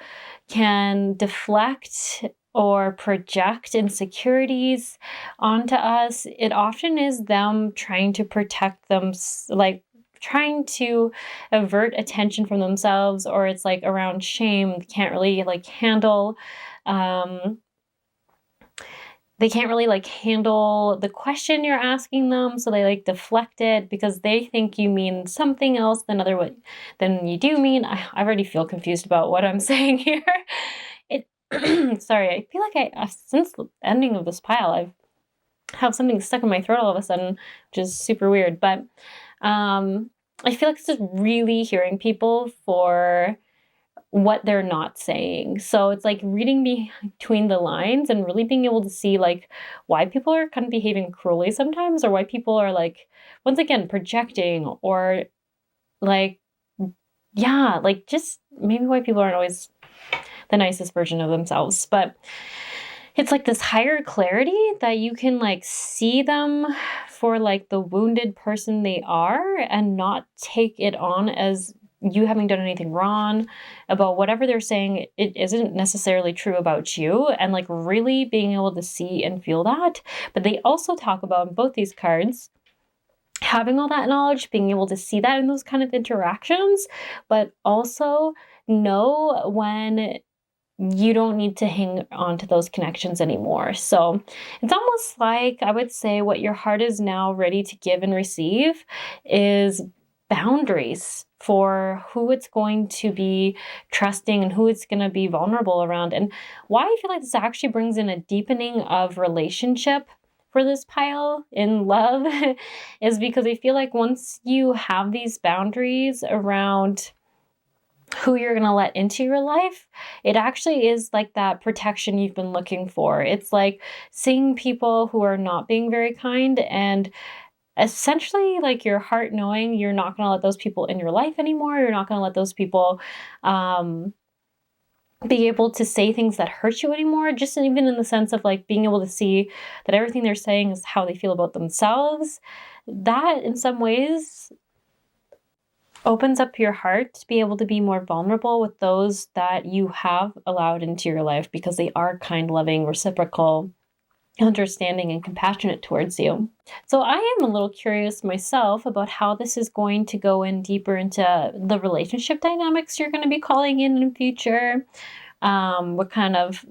can deflect or project insecurities onto us, it often is them trying to protect them, like trying to avert attention from themselves, or it's like around shame. Can't really like handle they can't really like handle the question you're asking them, so they like deflect it because they think you mean something else than you do mean. I already feel confused about what I'm saying here. Sorry, I feel like since the ending of this pile, I've have something stuck in my throat all of a sudden, which is super weird. But I feel like it's just really hearing people for what they're not saying. So it's like reading between the lines and really being able to see like why people are kind of behaving cruelly sometimes, or why people are like, once again, projecting, or like, yeah, like just maybe why people aren't always the nicest version of themselves. But it's like this higher clarity that you can like see them for like the wounded person they are and not take it on as you having done anything wrong about whatever they're saying. It isn't necessarily true about you, and like really being able to see and feel that. But they also talk about in both these cards having all that knowledge, being able to see that in those kind of interactions, but also know when you don't need to hang on to those connections anymore. So it's almost like, I would say, what your heart is now ready to give and receive is boundaries for who it's going to be trusting and who it's going to be vulnerable around. And why I feel like this actually brings in a deepening of relationship for this pile in love is because I feel like once you have these boundaries around who you're going to let into your life, it actually is like that protection you've been looking for. It's like seeing people who are not being very kind, and essentially like your heart knowing you're not going to let those people in your life anymore. You're not going to let those people be able to say things that hurt you anymore, just even in the sense of like being able to see that everything they're saying is how they feel about themselves. That in some ways opens up your heart to be able to be more vulnerable with those that you have allowed into your life, because they are kind, loving, reciprocal, understanding, and compassionate towards you. So I am a little curious myself about how this is going to go in deeper into the relationship dynamics you're going to be calling in future, what kind of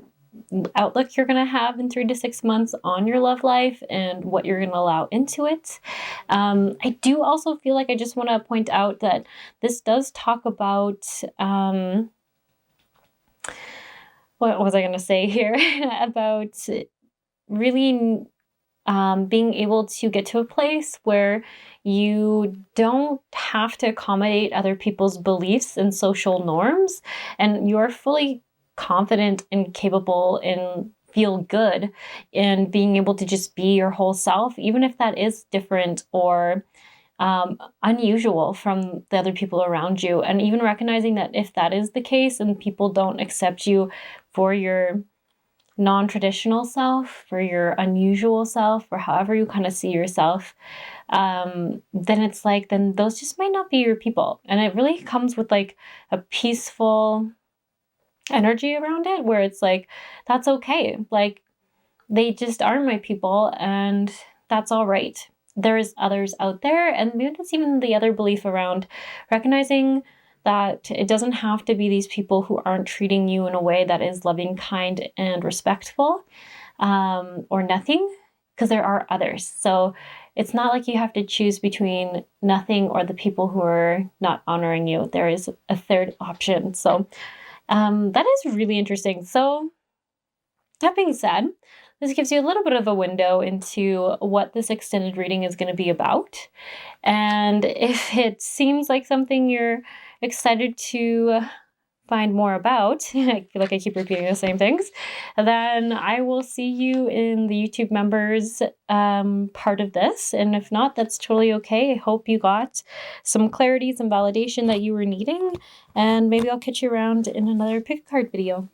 outlook you're going to have in 3 to 6 months on your love life and what you're going to allow into it. I do also feel like I just want to point out that this does talk about, what was I going to say here? About really being able to get to a place where you don't have to accommodate other people's beliefs and social norms, and you're fully confident and capable and feel good in being able to just be your whole self, even if that is different or unusual from the other people around you. And even recognizing that if that is the case and people don't accept you for your non-traditional self, for your unusual self, or however you kind of see yourself, then it's like, then those just might not be your people. And it really comes with like a peaceful energy around it, where it's like, that's okay. Like, they just aren't my people, and that's all right. There's others out there, and maybe that's even the other belief around recognizing that it doesn't have to be these people who aren't treating you in a way that is loving, kind, and respectful, or nothing, because there are others. So it's not like you have to choose between nothing or the people who are not honoring you. There is a third option. So that is really interesting. So that being said, this gives you a little bit of a window into what this extended reading is going to be about. And if it seems like something you're excited to find more about, I feel like I keep repeating the same things, then I will see you in the YouTube members part of this. And if not, that's totally okay. I hope you got some clarity, some validation that you were needing, and maybe I'll catch you around in another pick a card video.